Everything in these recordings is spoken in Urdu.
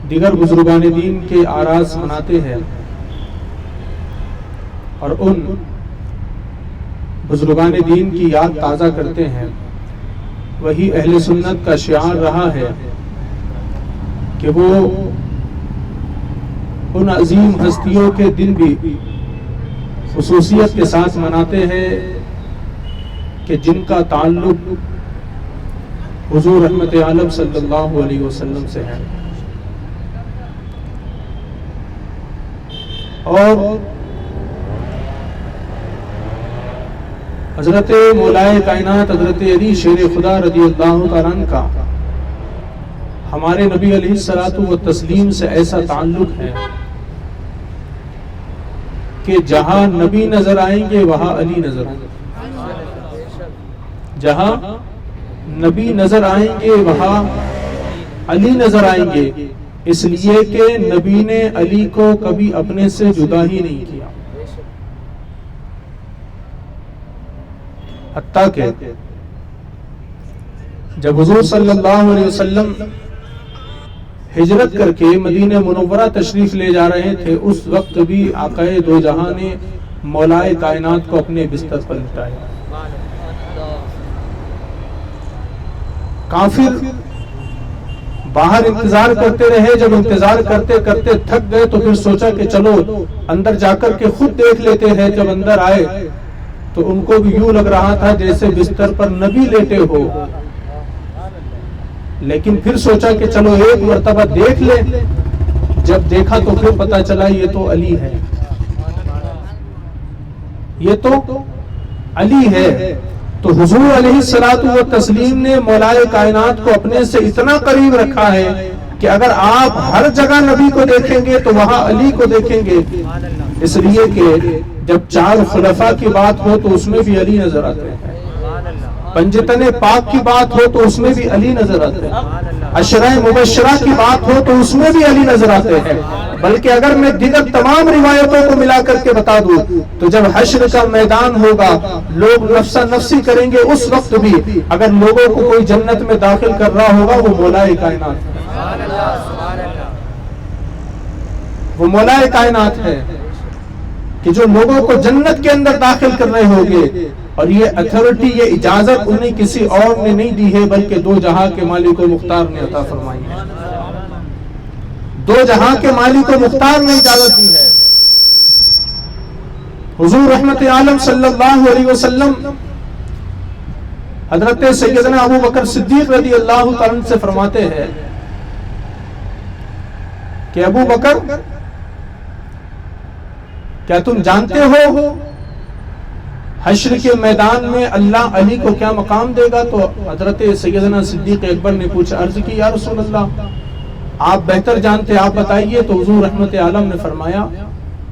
دیگر بزرگان دین کے آراز مناتے ہیں اور ان بزرگان دین کی یاد تازہ کرتے ہیں، وہی اہل سنت کا شعار رہا ہے کہ وہ ان عظیم ہستیوں کے دن بھی خصوصیت کے ساتھ مناتے ہیں کہ جن کا تعلق حضور رحمت عالم صلی اللہ علیہ وسلم سے ہے، اور حضرت مولائے کائنات حضرت علی شیر خدا رضی اللہ تعالیٰ عنہ کا ہمارے نبی علیہ الصلوۃ والتسلیم سے ایسا تعلق ہے کہ جہاں نبی نظر آئیں گے وہاں علی نظر آئیں گے، جہاں نبی نظر آئیں گے وہاں علی نظر آئیں گے، اس لیے کہ نبی نے علی کو کبھی اپنے سے جدا ہی نہیں کیا، حتیٰ کہ جب حضور صلی اللہ علیہ وسلم ہجرت کر کے مدینہ منورہ تشریف لے جا رہے تھے، اس وقت بھی آقا دو جہاں نے مولائے کائنات کو اپنے بستر پر لٹایا۔ کافر باہر انتظار کرتے رہے، جب انتظار کرتے کرتے تھک گئے تو پھر سوچا کہ چلو اندر جا کر کے خود دیکھ لیتے ہیں۔ جب اندر آئے تو ان کو بھی یوں لگ رہا تھا جیسے بستر پر نبی لیٹے ہو، لیکن پھر سوچا کہ چلو ایک مرتبہ دیکھ لیں۔ جب دیکھا تو پھر پتا چلا یہ تو علی ہے، یہ تو علی ہے۔ تو حضور علیہ الصلوۃ والتسلیم نے مولائے کائنات کو اپنے سے اتنا قریب رکھا ہے کہ اگر آپ ہر جگہ نبی کو دیکھیں گے تو وہاں علی کو دیکھیں گے، اس لیے کہ جب چار خلفاء کی بات ہو تو اس میں بھی علی نظر آتے ہیں، پنجتن پاک کی بات ہو تو اس میں بھی علی نظر آتے ہیں، عشرہ مبشرہ کی بات ہو تو اس میں بھی علی نظر آتے ہیں۔ بلکہ اگر میں دیگر تمام روایتوں کو ملا کر کے بتا دوں تو جب حشر کا میدان ہوگا، لوگ نفسا نفسی کریں گے، اس وقت بھی اگر لوگوں کو کوئی جنت میں داخل کر رہا ہوگا وہ مولائے کائنات ہے، وہ مولائے کائنات ہے کہ جو لوگوں کو جنت کے اندر داخل کر رہے ہوگے۔ اور یہ اتھارٹی، یہ اجازت انہیں کسی اور نے نہیں دی ہے بلکہ دو جہاں کے مالک و مختار نے عطا فرمائی ہے، دو جہاں کے مالک و مختار نے اجازت دی ہے۔ حضور رحمت عالم صلی اللہ علیہ وسلم حضرت سیدنا ابو بکر صدیق رضی اللہ تعالیٰ عنہ سے فرماتے ہیں کہ ابو بکر، کیا تم جانتے ہو حشر کے میدان میں اللہ علی کو کیا مقام دے گا؟ تو حضرت سیدنا صدیق اکبر نے پوچھا، عرض کی یا رسول اللہ آپ بہتر جانتے، آپ بتائیے۔ تو حضور رحمت عالم نے فرمایا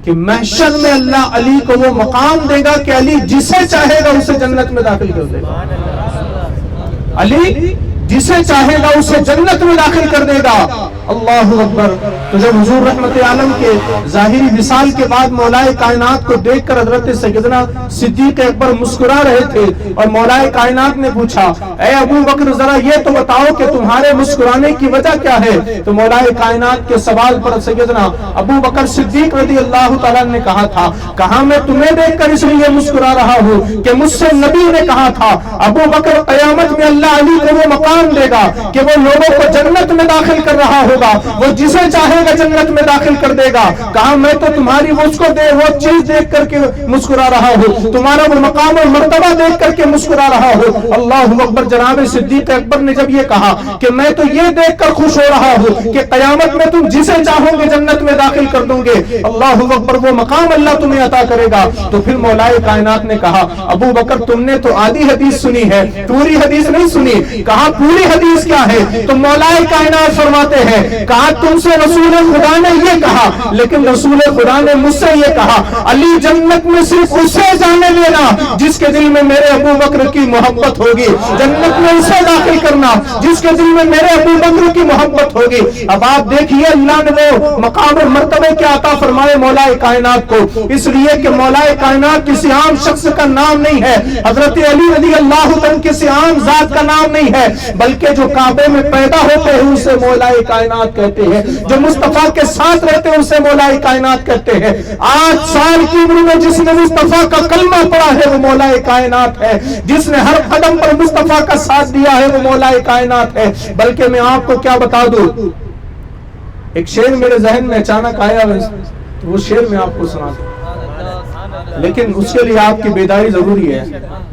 کہ محشر میں اللہ علی کو وہ مقام دے گا کہ علی جسے چاہے گا اسے جنت میں داخل کر دے گا، علی جسے چاہے گا اسے جنت میں داخل کر دے گا۔ اللہ اکبر۔ تو جب حضور رحمت عالم کے ظاہری وصال کے بعد مولائے کائنات کو دیکھ کر حضرت سیدنا صدیق اکبر مسکرا رہے تھے اور مولائے کائنات نے پوچھا، اے ابو بکر ذرا یہ تو بتاؤ کہ تمہارے مسکرانے کی وجہ کیا ہے؟ تو مولائے کائنات کے سوال پر سیدنا ابو بکر صدیق رضی اللہ تعالیٰ نے کہا تھا، کہا میں تمہیں دیکھ کر اس لیے مسکرا رہا ہوں کہ مجھ سے نبی نے کہا تھا ابو بکر قیامت میں اللہ علی کو وہ مقام دے گا کہ وہ لوگوں کو جنت میں داخل کر رہا ہوگا، وہ جسے چاہے گا جنت میں داخل کر دے گا۔ کہا میں تو تمہاری وہ چیز دیکھ کر کے مسکرا رہا ہوں، تمہارا وہ مقام اور مرتبہ دیکھ کر کے مسکرا رہا ہوں۔ اللہ اکبر۔ جناب صدیق اکبر نے جب یہ کہا کہ میں تو یہ دیکھ کر خوش ہو رہا ہوں کہ قیامت میں تم جسے چاہو گے جنت میں داخل کر دوں گے، اللہ اکبر، وہ مقام اللہ تمہیں عطا کرے گا۔ تو پھر مولائے کائنات نے کہا، ابو بکر تم نے تو آدھی حدیث سنی ہے، پوری حدیث نہیں سنی۔ کہا پوری حدیث کیا ہے؟ تو مولائے کائنات فرماتے ہیں، کہا تم سے رسول خدا نے یہ کہا، لیکن رسول خدا نے مجھ سے یہ کہا، علی جنت میں صرف اسے جانے دینا جس کے دل میں میرے ابو بکر کی محبت ہوگی، جنت میں اسے داخل کرنا جس کے دل میں میرے ابو بکر کی محبت ہوگی۔ اب آپ دیکھیے اللہ نے وہ مقام اور مرتبے کیا عطا فرمائے مولائے کائنات کو، اس لیے کہ مولائے کائنات کسی عام شخص کا نام نہیں ہے، حضرت علی رضی اللہ عنہ کسی عام ذات کا نام نہیں ہے، بلکہ جو کعبے میں پیدا ہوتے ہیں اسے مولائے کائنات کائنات کہتے ہیں، جو مصطفیٰ کے ساتھ رہتے ہیں اسے مولا کائنات کہتے ہیں۔ 8 سال کی عمر میں جس نے مصطفیٰ کا کلمہ پڑھا ہے وہ مولا کائنات ہے، جس نے ہر قدم پر مصطفیٰ کا ساتھ دیا ہے وہ مولا کائنات ہے۔ بلکہ میں آپ کو کیا بتا دوں، ایک شعر میرے ذہن میں اچانک آیا، وہ شعر میں آپ کو سنا دوں، لیکن اس کے لیے آپ کی بیداری ضروری ہے۔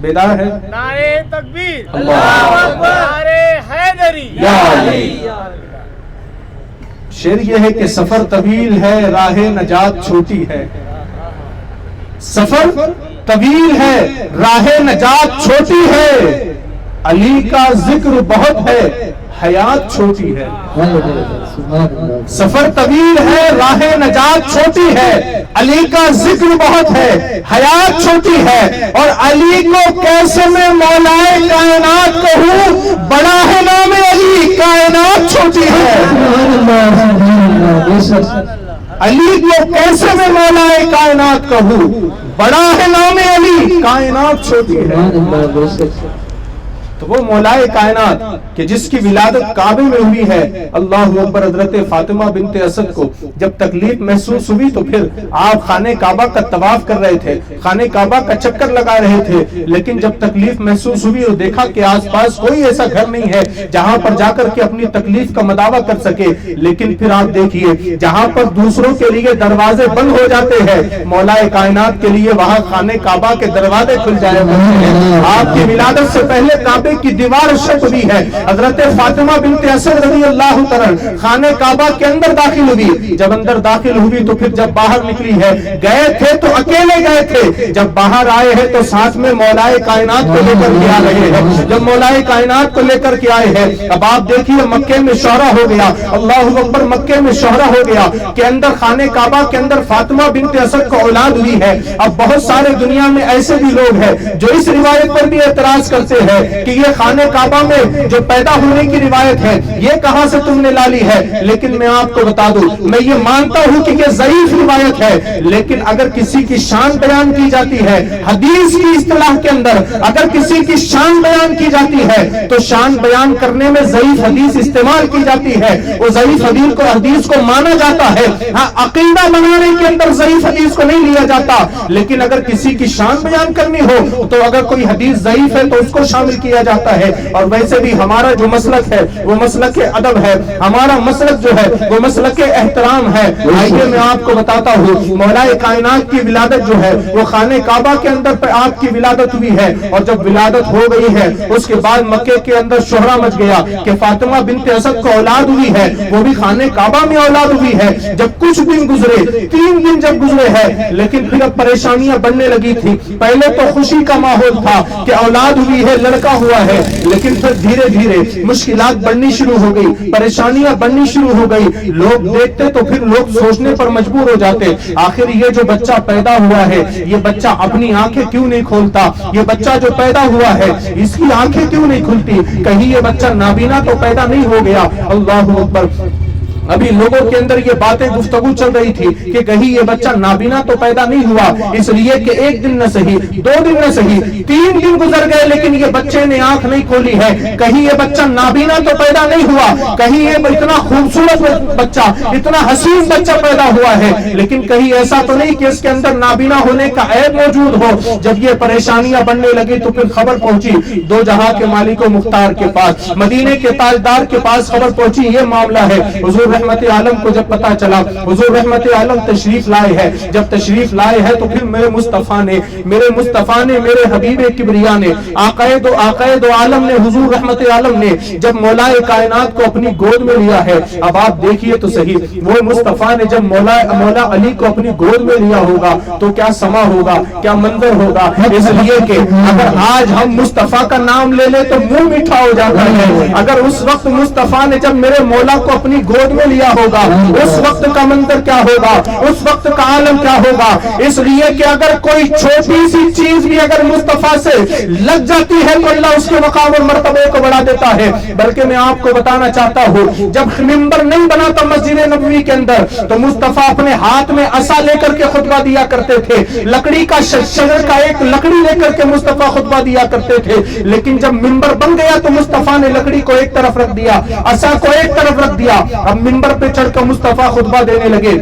بیدار ہے؟ نعرے تکبیر، اللہ اکبر، نعرے حیدری، یا علی۔ شعر یہ ہے کہ سفر طویل ہے راہ نجات چھوٹی ہے، سفر طویل ہے راہ نجات چھوٹی ہے، علی کا ذکر بہت ہے حیات چھوٹی ہے۔ سفر طویل ہے راہ نجات چھوٹی ہے، علی کا ذکر بہت ہے حیات چھوٹی ہے، اور علی کو کیسے میں مولا کائنات کہوں، بڑا ہے نام علی کائنات چھوٹی ہے۔ علی کو کیسے میں مولا کائنات کہوں، بڑا ہے نام علی کائنات چھوٹی ہے۔ تو وہ مولا کائنات کہ جس کی ولادت کعبے میں ہوئی ہے، اللہ اکبر، حضرت فاطمہ بنت اسد کو جب تکلیف محسوس ہوئی تو پھر آپ خانہ کعبہ کا طواف کر رہے تھے، خانہ کعبہ کا چکر لگا رہے تھے، لیکن جب تکلیف محسوس ہوئی اور دیکھا کہ آس پاس کوئی ایسا گھر نہیں ہے جہاں پر جا کر کے اپنی تکلیف کا مداوع کر سکے، لیکن پھر آپ دیکھیے جہاں پر دوسروں کے لیے دروازے بند ہو جاتے ہیں، مولا کائنات کے لیے وہاں خانہ کعبہ کے دروازے کھل جایا کرتے ہیں۔ آپ کی ولادت سے پہلے کعبے کی دیوار شق ہوئی ہے، حضرت فاطمہ بنت اسد رضی اللہ تعالی خانہ کعبہ کے اندر داخل ہوئی، جب اندر داخل ہوئی تو پھر جب باہر نکلی ہے، گئے تھے تو اکیلے گئے تھے، جب باہر آئے ہیں تو ساتھ میں مولا کائنات کو لے کر کے آ رہے ہیں، جب مولا کائنات کو لے کر کے آئے ہیں، اب آپ دیکھیے مکے میں شہرہ ہو گیا، اللہ اکبر، مکے میں شہرہ ہو گیا کہ اندر خانہ کعبہ کے اندر فاطمہ بنت اسد کو اولاد ہوئی ہے۔ اب بہت سارے دنیا میں ایسے بھی لوگ ہیں جو اس روایت پر بھی اعتراض کرتے ہیں کہ یہ خانہ کعبہ میں جو پیدا ہونے کی روایت ہے یہ کہاں سے تم نے لالی ہے، لیکن میں آپ کو بتا دوں، میں یہ مانتا ہوں کہ یہ ضعیف روایت ہے، لیکن اگر کسی کی شان بیان کی جاتی ہے حدیث کی اصطلاح کے اندر، اگر کسی کی شان بیان کی جاتی ہے تو شان بیان کرنے میں ضعیف حدیث استعمال کی جاتی ہے، وہ ضعیف حدیث کو مانا جاتا ہے۔ ہاں، عقیدہ بنانے کے اندر ضعیف حدیث کو نہیں لیا جاتا، لیکن اگر کسی کی شان بیان کرنی ہو تو اگر کوئی حدیث ضعیف ہے تو اس کو شامل کیا جاتا ہے۔ اور ویسے بھی ہمارا جو مسلک ہے وہ مسلک ادب ہے، ہمارا مسلک جو ہے وہ مسلک احترام ہے۔ آئیے میں آپ کو بتاتا ہوں، مولا کائنات کی ولادت جو ہے وہ خانہ کعبہ کے اندر پہ آپ کی ولادت ہوئی ہے، اور جب ولادت ہو گئی ہے اس کے بعد مکے کے اندر شہرہ مچ گیا کہ فاطمہ بنت اسد کو اولاد ہوئی ہے، وہ بھی خانہ کعبہ میں اولاد ہوئی ہے۔ جب کچھ دن گزرے، 3 دن جب گزرے ہیں، لیکن پھر اب پریشانیاں بڑھنے لگی تھی۔ پہلے تو خوشی کا ماحول تھا کہ اولاد ہوئی ہے، لڑکا ہوا ہے، لیکن پھر دھیرے دھیرے مشکلات بڑھنی شروع ہو گئی، پریشانیاں بڑھنی شروع ہو گئی، لوگ دیکھتے تو پھر لوگ سوچنے پر مجبور ہو جاتے، آخر یہ جو بچہ پیدا ہوا ہے یہ بچہ اپنی آنکھیں کیوں نہیں کھولتا، یہ بچہ جو پیدا ہوا ہے اس کی آنکھیں کیوں نہیں کھلتی، کہیں یہ بچہ نابینا تو پیدا نہیں ہو گیا۔ اللہ اکبر، ابھی لوگوں کے اندر یہ باتیں گفتگو چل رہی تھی کہ کہیں یہ بچہ نابینا تو پیدا نہیں ہوا، اس لیے کہ 1 دن نہ صحیح، 2 دن نہ صحیح، 3 دن گزر گئے لیکن یہ بچے نے آنکھ نہیں کھولی ہے، کہیں یہ بچہ نابینا تو پیدا نہیں ہوا، کہیں یہ اتنا خوبصورت بچہ، اتنا حسین بچہ پیدا ہوا ہے، لیکن کہیں ایسا تو نہیں کہ اس کے اندر نابینا ہونے کا عیب موجود ہو۔ جب یہ پریشانیاں بڑھنے لگی تو پھر خبر پہنچی 2 جہاں کے مالک و مختار کے پاس، مدینے کے تاجدار کے پاس خبر پہنچی یہ معاملہ ہے۔ حضور رحمت عالم کو جب پتا چلا، حضور رحمت عالم تشریف لائے ہیں، جب تشریف لائے ہیں تو پھر میرے مصطفیٰ نے میرے حبیب کبریا نے آقائد و عالم نے حضور رحمت عالم نے جب مولا کائنات کو اپنی گود میں لیا ہے۔ اب آپ دیکھیے تو صحیح، وہ مصطفیٰ نے جب مولا علی کو اپنی گود میں لیا ہوگا تو کیا سما ہوگا، کیا منظر ہوگا، اس لیے کہ اگر آج ہم مصطفیٰ کا نام لے لے تو منہ میٹھا ہو جاتا ہے، اگر اس وقت مصطفیٰ نے جب میرے مولا کو اپنی گود میں لیا ہوگا اس وقت کا منظر کیا ہوگا، اس وقت کا عالم کیا ہوگا۔ اس لیے کہ اگر کوئی چھوٹی سی چیز بھی اگر مصطفیٰ سے لگ جاتی ہے تو اللہ اس کے مقام اور مرتبے کو بڑھا دیتا ہے۔ بلکہ میں آپ کو بتانا چاہتا ہوں، جب منبر نہیں بنا تھا مسجد نبوی کے اندر تو مصطفیٰ اپنے ہاتھ میں عصا لے کر کے خطبہ دیا کرتے تھے، لکڑی کا شجر کا ایک لکڑی لے کر کے مصطفیٰ خطبہ دیا کرتے تھے، لیکن جب منبر بن گیا تو مصطفیٰ نے لکڑی کو ایک طرف رکھ دیا، عصا کو ایک طرف رکھ دیا، اب منبر پہ چڑھ کر مصطفیٰ خطبہ دینے لگے،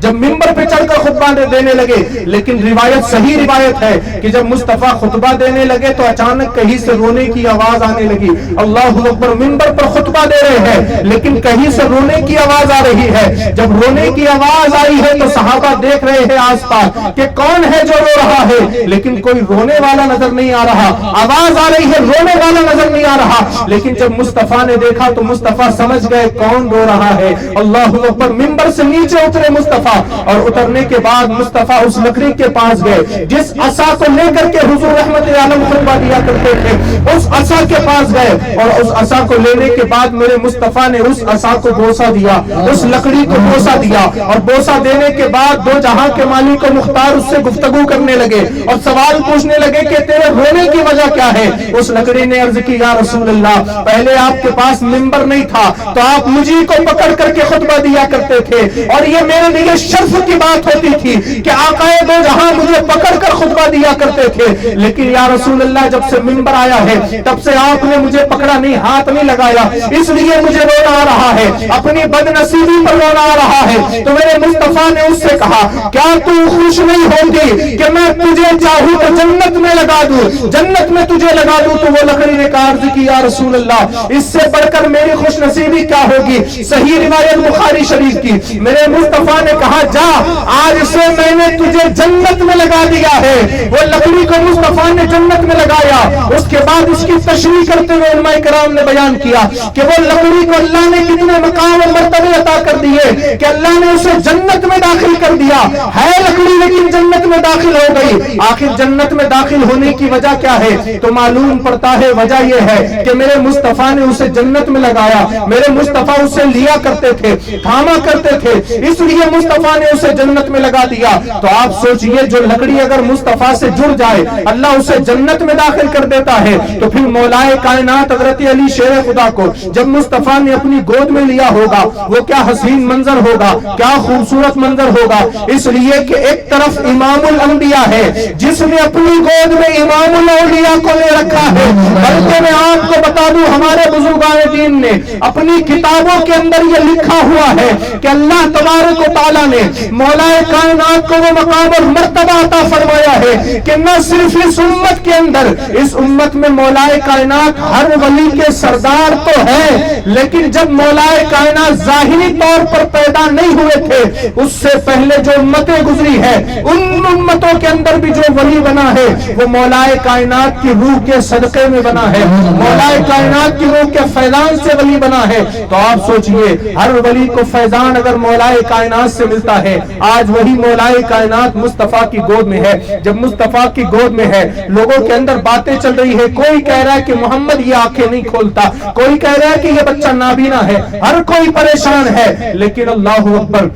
جب منبر پہ چڑھ کر خطبہ دینے لگے، لیکن روایت صحیح روایت ہے کہ جب مصطفیٰ خطبہ دینے لگے تو اچانک کہیں سے رونے کی آواز آنے لگی، اللہ اکبر، منبر پر خطبہ دے رہے ہیں لیکن کہیں سے رونے کی آواز آ رہی ہے، جب رونے کی آواز آئی ہے تو صحابہ دیکھ رہے ہیں آس پاس کہ کون ہے جو رو رہا ہے، لیکن کوئی رونے والا نظر نہیں آ رہا، آواز آ رہی ہے رونے والا نظر نہیں آ رہا، لیکن جب مصطفیٰ نے دیکھا تو مصطفیٰ سمجھ گئے کون رو رہا ہے، اللہ اکبر، منبر سے نیچے اترے مصطفیٰ، اور اترنے کے بعد مصطفیٰ اس لکڑی کے پاس گئے جس عصا کو لے کر کے حضور رحمت عالم خطبہ دیا کرتے تھے، اس عصا کے پاس گئے اور اس عصا کو لینے کے بعد میرے مصطفیٰ نے اس عصا کو بوسہ دیا، اس لکڑی کو بوسہ دیا، اور بوسہ دینے کے بعد دو جہاں کے مالک و مختار اس سے گفتگو کرنے لگے اور سوال پوچھنے لگے کہ تیرے رونے کی وجہ کیا ہے؟ اس لکڑی نے عرض کی یا رسول اللہ، پہلے آپ کے پاس منبر نہیں تھا تو آپ مجھے کو پکڑ کر کے خطبہ دیا کرتے تھے، اور یہ میرے لیے شرف کی بات ہوتی تھی کہ آقا دو جہاں مجھے پکڑ کر خطبہ دیا کرتے تھے، لیکن یا رسول اللہ جب سے منبر آیا ہے تب سے آپ نے مجھے پکڑا نہیں، ہاتھ نہیں لگایا، اس لیے مجھے رونا آ رہا ہے، اپنی بد نصیبی پر رونا آ رہا ہے۔ تو میرے مصطفیٰ نے اس سے کہا کیا تو خوش نہیں ہوگی کہ میں تجھے چاہوں تو جنت میں لگا دوں، جنت میں تجھے لگا دوں؟ تو وہ لکڑی نے کہا عرض کی یا رسول اللہ، اس سے بڑھ کر میری خوش نصیبی کیا ہوگی؟ صحیح روایت بخاری شریف کی، میرے مصطفیٰ نے کہا جا، آج سے میں نے تجھے جنت میں لگا دیا ہے۔ وہ لکڑی کو مصطفیٰ نے جنت میں لگایا، اس کے بعد اس کی تشریح کرتے ہوئے علماء کرام نے بیان کیا کہ وہ لکڑی کو اللہ نے کتنے مقام و مرتبے عطا کر دیے کہ اللہ نے اسے جنت میں داخل کر دیا ہے، لکڑی لیکن جنت میں داخل ہو گئی۔ آخر جنت میں داخل ہونے کی وجہ کیا ہے؟ تو معلوم پڑتا ہے وجہ یہ ہے کہ میرے مصطفیٰ نے اسے جنت میں لگایا، میرے مصطفیٰ اسے لیا کرتے تھے، تھاما کرتے تھے، اس لیے مصطفیٰ نے اسے جنت میں لگا دیا۔ تو آپ سوچئے جو لکڑی اگر مصطفیٰ سے جڑ جائے اللہ اسے جنت میں داخل کر دیتا ہے، تو پھر مولا کائنات حضرت علی شیر خدا کو جب مصطفیٰ نے اپنی گود میں لیا ہوگا وہ کیا حسین منظر ہوگا، کیا خوبصورت منظر ہوگا۔ اس لیے کہ ایک طرف امام الانبیاء ہے جس نے اپنی گود میں امام الاولیاء کو لے رکھا ہے، بلکہ میں آپ کو بتا دوں ہمارے بزرگان دین نے اپنی کتابوں کے اندر یہ لکھا ہوا ہے کہ اللہ تبارک و تعالیٰ نے مولا کائنات کو وہ مقام اور مرتبہ عطا فرمایا ہے کہ نہ صرف اس امت کے اندر، اس امت میں مولا کائنات ہر ولی کے سردار تو ہے، لیکن جب مولا کائنات ظاہری طور پر پیدا نہیں ہوئے تھے اس سے پہلے جو امتیں گزری ہے ان امتوں کے اندر بھی جو ولی بنا ہے وہ مولا کائنات کی روح کے صدقے میں بنا ہے، مولا کائنات کی روح کے فیضان سے ولی بنا ہے۔ تو آپ سوچئے ہر ولی کو فیضان اگر مولا کائنات سے ملتا ہے، آج وہی مولا کائنات مصطفیٰ کی گود میں ہے، جب مصطفیٰ کی گود میں ہے لوگوں کے اندر باتیں چل رہی ہے، کوئی کہہ رہا ہے کہ محمد یہ آنکھیں نہیں کھولتا، کوئی کہہ رہا ہے کہ یہ بچہ نابینا ہے، ہر کوئی پریشان ہے، لیکن اللہ اکبر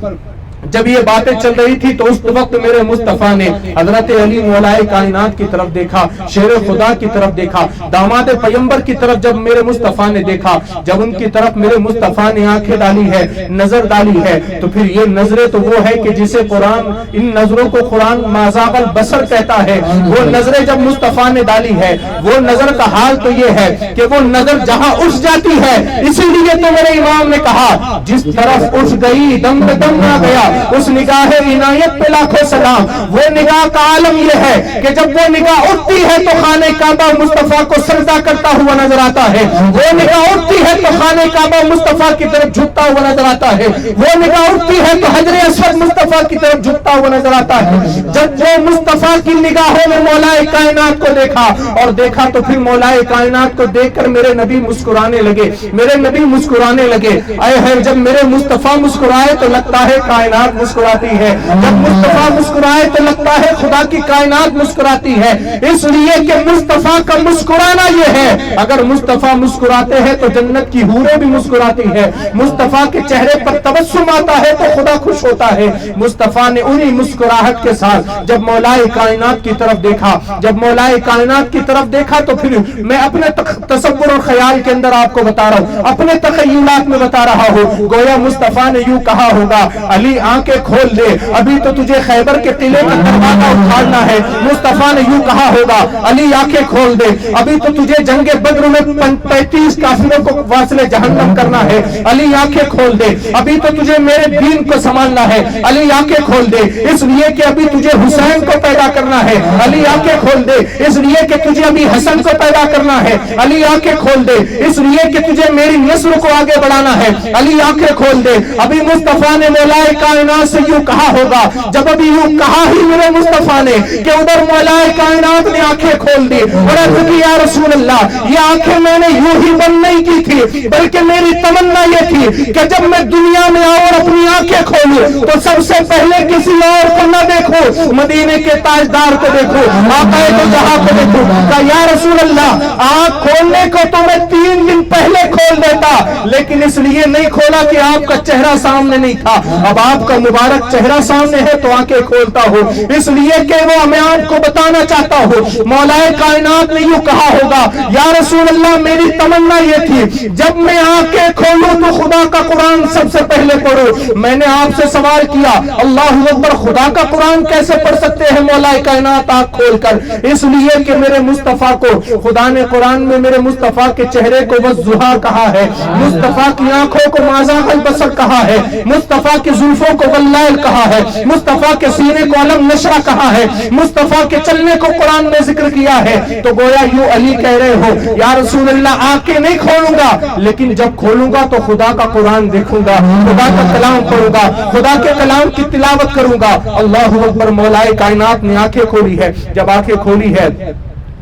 جب یہ باتیں چل رہی تھی تو اس وقت میرے مصطفیٰ نے حضرت علی مولا کائنات کی طرف دیکھا، شیر خدا کی طرف دیکھا، داماد پیغمبر کی طرف جب میرے مصطفیٰ نے دیکھا، جب ان کی طرف میرے مصطفیٰ نے آنکھیں ڈالی ہے، نظر ڈالی ہے، تو پھر یہ نظریں تو وہ ہے کہ جسے قرآن ان نظروں کو قرآن مازاغ البصر کہتا ہے، وہ نظریں جب مصطفیٰ نے ڈالی ہے وہ نظر کا حال تو یہ ہے کہ وہ نظر جہاں اٹھ جاتی ہے، اسی لیے تو میرے امام نے کہا جس طرف اٹھ گئی دم پہ دم نہ گیا، اس نگاہ عنایت پہ لاکھوں سلام۔ وہ نگاہ کا عالم یہ ہے کہ جب وہ نگاہ اٹھتی ہے تو خانہ کعبہ مصطفیٰ کو سجدہ کرتا ہوا نظر آتا ہے، وہ نگاہ اٹھتی ہے تو خانہ کعبہ مصطفیٰ کی طرف جھکتا ہوا نظر آتا ہے، وہ نگاہ اٹھتی ہے تو حجر اسود مصطفیٰ کی طرف جھکتا ہوا نظر آتا ہے۔ جب وہ مصطفیٰ کی نگاہوں میں مولا کائنات کو دیکھا اور دیکھا تو پھر مولا کائنات کو دیکھ کر میرے نبی مسکرانے لگے، میرے نبی مسکرانے لگے۔ اے ہے جب میرے مصطفیٰ مسکرائے تو لگتا ہے کائنات کائنات مسکراتی ہے. جب مصطفیٰ مسکرائے تو لگتا ہے خدا کی کائنات مسکراتی ہے. اس لیے کہ مصطفیٰ کا مسکرانا یہ ہے, اگر مصطفیٰ مسکراتے ہیں تو جنت کی حوریں بھی مسکراتی ہے. مصطفیٰ کے چہرے پر تبسم آتا ہے تو خدا خوش ہوتا ہے. مصطفیٰ نے انہی مسکراہٹ کے ساتھ جب مولائے کائنات کی طرف دیکھا, جب مولائے کائنات کی طرف دیکھا تو پھر میں اپنے تصور اور خیال کے اندر آپ کو بتا رہا ہوں, اپنے تخیلات میں بتا رہا ہوں. گویا مصطفیٰ نے یوں کہا ہوگا, علی آنکھیں کھول دے, ابھی تو تجھے خیبر کے قلعے کا دروازہ اٹھاڑنا ہے. مصطفیٰ نے یوں کہا ہوگا, علی آنکھیں کھول دے, ابھی تو تجھے جنگ بدر میں 35 کافروں کو واصل جہنم کرنا ہے. علی آنکھیں کھول دے, ابھی تو تجھے میرے دین کو سنبھالنا ہے. علی آنکھیں کھول دے, اس لیے کہ ابھی تجھے حسین کو پیدا کرنا ہے. علی آنکھیں کھول دے, اس لیے کہ تجھے ابھی حسن کو پیدا کرنا ہے. علی آنکھیں کھول دے, اس لیے کہ تجھے میری نسل کو آگے بڑھانا ہے. علی آنکھیں کھول دے. ابھی مصطفیٰ نے مولائے کائنات سے یوں کہا ہوگا, جب ابھی یوں کہا ہی میرے مصطفیٰ نے کہ ادھر مولائے کائنات نے آنکھیں کھول دی اور عرض کی یا رسول اللہ, یہ آنکھیں میں نے یوں ہی بند نہیں کی تھی, بلکہ میری تمنا یہ تھی کہ جب میں دنیا میں آؤں اور اپنی آنکھیں کھولوں تو سب سے پہلے کسی اور کو نہ دیکھوں, مدینے کے تاجدار کو دیکھوں, آقا تو جہاں کو دیکھوں. کہ یا رسول اللہ, آنکھ کھولنے کو تو میں 3 دن پہلے کھول دیتا, لیکن اس لیے نہیں کھولا کہ آپ کا چہرہ سامنے نہیں تھا. اب آپ کا مبارک چہرہ سامنے ہے تو آنکھیں کھولتا ہوں, اس لیے کہ وہ میں آپ کو بتانا چاہتا ہوں. مولائے کائنات نے یوں کہا ہوگا, یا رسول اللہ میری تمنا یہ تھی جب میں آنکھیں کھولوں تو خدا کا قرآن سب سے پہلے پڑھوں. میں نے آپ سے سوال کیا, اللہ اکبر, خدا کا قرآن کیسے پڑھ سکتے ہیں مولائے کائنات آنکھ کھول کر؟ اس لیے کہ میرے مصطفیٰ کو خدا نے قرآن میں میرے مصطفیٰ کے چہرے کو والضحیٰ کہا ہے, مصطفیٰ کی آنکھوں کو ما زاغ البصر کہا ہے, مصطفیٰ کی زلفوں کو واللیل کہا ہے, مصطفیٰ کے سینے کو علم نشرہ کہا ہے, مصطفیٰ کے چلنے کو قرآن میں ذکر کیا ہے. تو گویا یوں علی کہہ رہے ہو, یا رسول اللہ آنکھیں نہیں کھولوں گا, لیکن جب کھولوں گا تو خدا کا قرآن دیکھوں گا, خدا کا کلام پڑھوں گا, خدا کے کلام کی تلاوت کروں گا. اللہ اکبر. مولائے کائنات نے آنکھیں کھولی ہے. جب آنکھیں کھولی ہے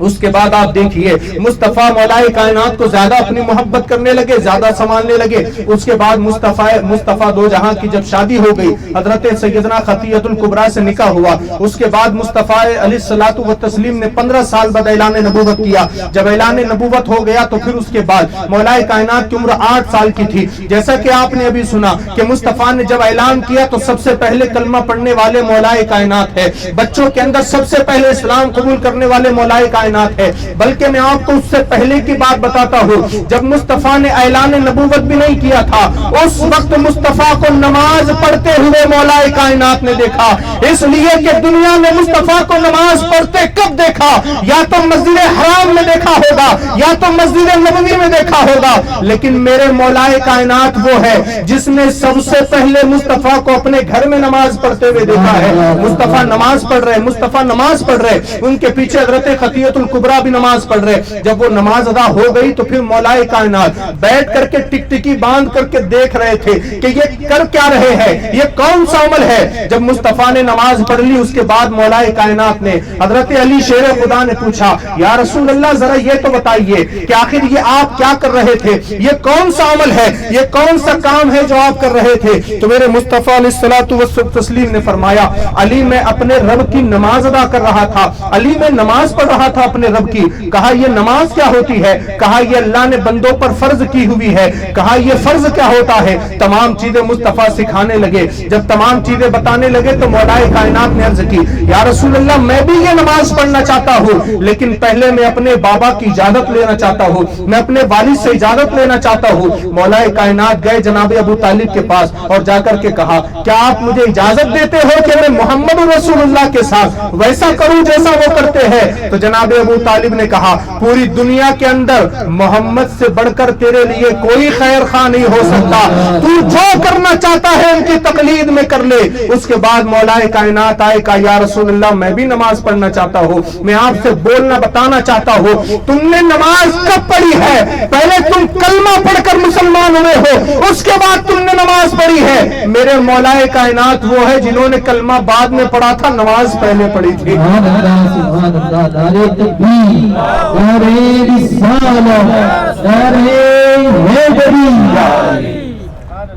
اس کے بعد آپ دیکھیے مصطفیٰ مولائے کائنات کو زیادہ اپنی محبت کرنے لگے, زیادہ سنبھالنے لگے. اس کے بعد مصطفیٰ دو جہاں کی جب شادی ہو گئی, حضرت سیدنا خطیۃ الکبریٰ سے نکاح ہوا, اس کے بعد مصطفیٰ علیہ الصلوۃ والتسلیم نے 15 سال بعد اعلان نبوت کیا. جب اعلان نبوت ہو گیا تو پھر اس کے بعد مولائے کائنات کی عمر 8 سال کی تھی. جیسا کہ آپ نے ابھی سنا کہ مصطفیٰ نے جب اعلان کیا تو سب سے پہلے کلمہ پڑھنے والے مولائے کائنات ہے, بچوں کے اندر سب سے پہلے اسلام قبول کرنے والے مولائے کائنات ہے. بلکہ میں آپ کو اس سے پہلے کی بات بتاتا ہوں, جب مصطفیٰ نے اعلان نبوت بھی نہیں کیا تھا اس وقت مصطفیٰ کو نماز پڑھتے ہوئے مولائے کائنات نے دیکھا. اس لیے کہ دنیا میں مصطفیٰ کو نماز پڑھتے کب دیکھا؟ یا تو مسجد حرام میں دیکھا ہوگا یا تو مسجد نبوی میں دیکھا ہوگا, لیکن میرے مولائے کائنات وہ ہے جس نے سب سے پہلے مصطفیٰ کو اپنے گھر میں نماز پڑھتے ہوئے دیکھا ہے. مصطفیٰ نماز پڑھ رہے, مصطفیٰ نماز پڑھ رہے, ان کے پیچھے حضرت خطیۃ الکبریٰ بھی نماز پڑھ رہے. جب وہ نماز ادا ہو گئی تو پھر مولائے کائنات بیٹھ کر کے ٹکٹکی باندھ کر کے دیکھ رہے تھے کہ یہ کر کیا رہے ہیں, یہ کون سا عمل ہے. جب مصطفیٰ نے نماز پڑھ لی اس کے بعد مولائے کائنات نے حضرت علی شیر خدا نے پوچھا, یا رسول اللہ ذرا یہ تو بتائیے کہ آخر یہ آپ کیا کر رہے تھے, یہ کون سا عمل ہے, یہ کون سا کام ہے جو آپ کر رہے تھے؟ تو میرے مصطفیٰ علیہ الصلوۃ والتسلیم نے فرمایا, علی میں اپنے رب کی نماز ادا کر رہا تھا, علی میں نماز پڑھ رہا تھا اپنے رب کی. کہا یہ نماز کیا ہوتی ہے؟ کہا یہ اللہ نے بندوں پر فرض کی ہوئی ہے. کہا یہ فرض کیا ہوتا ہے؟ تمام چیزیں مصطفیٰ سکھانے لگے. جب تمام چیزیں بتانے لگے تو مولائے کائنات نے عرض کی, یا رسول اللہ میں بھی یہ نماز پڑھنا چاہتا ہوں, لیکن پہلے میں اپنے بابا کی اجازت لینا چاہتا ہوں, میں اپنے والد سے اجازت لینا چاہتا ہوں. مولائے کائنات گئے جناب ابو طالب کے پاس اور جا کر کے کہا, کیا آپ مجھے اجازت دیتے ہو کہ میں محمد رسول اللہ کے ساتھ ویسا کروں جیسا وہ کرتے ہیں؟ تو جناب ابو طالب نے کہا, پوری دنیا کے اندر محمد سے بڑھ کر تیرے لیے کوئی خیر خواہ نہیں ہو سکتا, تو جو کرنا چاہتا ہے ان کی تقلید میں کر لے. اس کے بعد مولائے کائنات آئے, کہا یا رسول اللہ میں بھی نماز پڑھنا چاہتا ہوں, میں آپ سے بولنا بتانا چاہتا ہوں, تم نے نماز کب پڑھی ہے؟ پہلے تم کلمہ پڑھ کر مسلمان ہوئے ہو, اس کے بعد تم نے نماز پڑھی ہے. میرے مولائے کائنات وہ ہے جنہوں نے کلمہ بعد میں پڑھا تھا, نماز پہلے پڑھی تھی.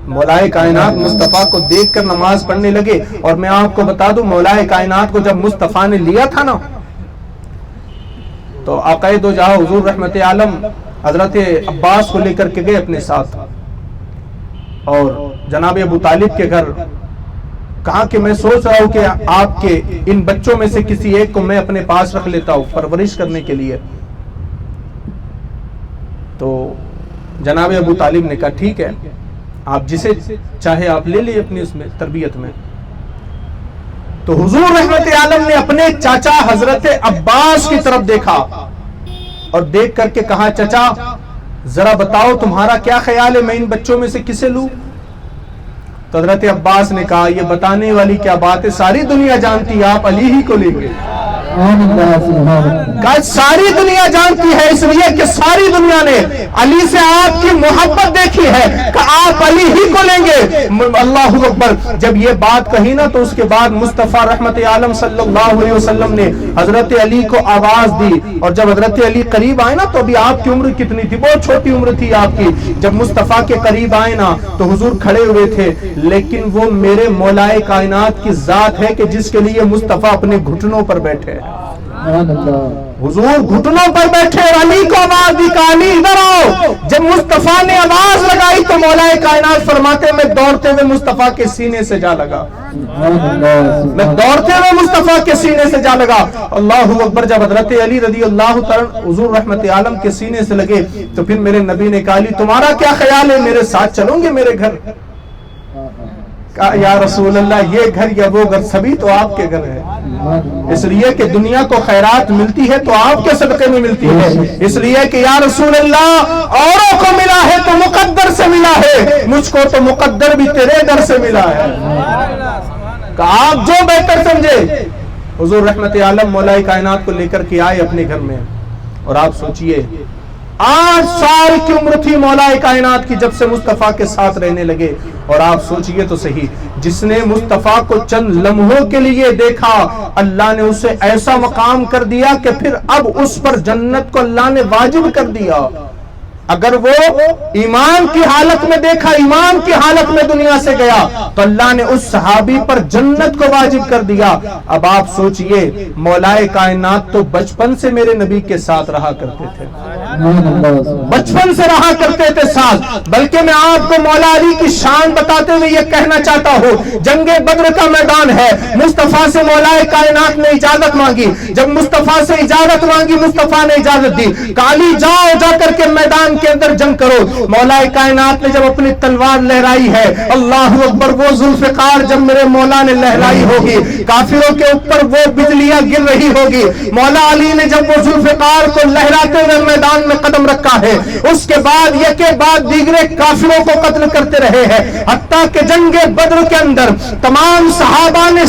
مولائے کائنات مصطفیٰ کو دیکھ کر نماز پڑھنے لگے. اور میں آپ کو بتا دوں مولائے کائنات کو جب مصطفیٰ نے لیا تھا نا تو آقائے دو جہاں حضور رحمت عالم حضرت عباس کو لے کر کے گئے اپنے ساتھ اور جناب ابو طالب کے گھر. کہا کہ میں سوچ رہا ہوں کہ آپ کے ان بچوں میں سے کسی ایک کو میں اپنے پاس رکھ لیتا ہوں پرورش کرنے کے لیے. تو جناب ابو طالب نے کہا ٹھیک ہے آپ جسے چاہے آپ لے لیں اپنی اس میں تربیت میں. تو حضور رحمت عالم نے اپنے چاچا حضرت عباس کی طرف دیکھا اور دیکھ کر کے کہا چچا ذرا بتاؤ تمہارا کیا خیال ہے میں ان بچوں میں سے کسے لوں؟ تو حضرت عباس نے کہا یہ بتانے والی کیا بات ہے، ساری دنیا جانتی ہے آپ علی ہی کو لیں گے. ساری دنیا جانتی ہے اس لیے کہ ساری دنیا نے علی سے آپ کی محبت دیکھی ہے کہ آپ علی ہی کو لیں گے. اللہ اکبر. جب یہ بات کہی نا تو اس کے بعد مصطفیٰ رحمت عالم صلی اللہ علیہ وسلم نے حضرت علی کو آواز دی. اور جب حضرت علی قریب آئے نا تو ابھی آپ کی عمر کتنی تھی؟ بہت چھوٹی عمر تھی آپ کی. جب مصطفیٰ کے قریب آئے نا تو حضور کھڑے ہوئے تھے لیکن وہ میرے مولائے کائنات کی ذات ہے کہ جس کے لیے مصطفیٰ اپنے گھٹنوں پر بیٹھے. حضور گھٹنوں پر بیٹھے اور علی کو آواز دی کہ علی ادھر آؤ. جب مصطفیٰ نے آواز لگائی تو مولائے کائنات فرماتے میں دوڑتے ہوئے مصطفیٰ کے سینے سے جا لگا. میں دوڑتے ہوئے مصطفیٰ کے سینے سے جا لگا. اللہ اکبر. جب حضرت علی رضی اللہ تعالی حضور رحمت عالم کے سینے سے لگے تو پھر میرے نبی نے کہا علی تمہارا کیا خیال ہے میرے ساتھ چلو گے میرے گھر؟ کہا یا رسول اللہ یہ گھر یا وہ گھر سبھی تو آپ کے گھر ہے. اس لیے کہ دنیا کو خیرات ملتی ہے تو آپ کے صدقے میں ملتی ہے. اس لیے کہ یا رسول اللہ اوروں کو ملا ہے تو مقدر سے ملا ہے، مجھ کو تو مقدر بھی تیرے در سے ملا ہے. کہ آپ جو بہتر سمجھے. حضور رحمت عالم مولائے کائنات کو لے کر کے آئے اپنے گھر میں. اور آپ سوچئے 8 سال کی عمر تھی مولائے کائنات کی جب سے مصطفیٰ کے ساتھ رہنے لگے. اور آپ سوچئے تو صحیح جس نے مصطفیٰ کو چند لمحوں کے لیے دیکھا اللہ نے اسے ایسا مقام کر دیا کہ پھر اب اس پر جنت کو اللہ نے واجب کر دیا. اگر وہ ایمان کی حالت میں دیکھا ایمان کی حالت میں دنیا سے گیا تو اللہ نے اس صحابی پر جنت کو واجب کر دیا. اب آپ سوچئے مولائے کائنات تو بچپن سے میرے نبی کے ساتھ رہا کرتے تھے، بچپن سے رہا کرتے تھے ساتھ. بلکہ میں آپ کو مولا علی کی شان بتاتے ہوئے یہ کہنا چاہتا ہوں جنگ بدر کا میدان ہے. مصطفیٰ سے مولائے کائنات نے اجازت مانگی. جب مصطفیٰ سے اجازت مانگی مصطفیٰ نے اجازت دی کہ علی جاؤ جا کر کے میدان کے اندر جنگ کرو. مولا کائنات نے جب اپنی تلوار لہرائی ہے اللہ اکبر وہ ذوالفقار جب میرے مولا نے لہرائی ہوگی کافروں کے اوپر وہ بجلیاں گر رہی ہوگی. مولا علی نے جب وہ ذوالفقار کو لہراتے ہوئے میدان میں قدم رکھا ہے اس کے بعد یکے بعد دیگرے کافروں کو قتل کرتے رہے ہیں حتیٰ کہ جنگ بدر کے اندر تمام صحابہ نے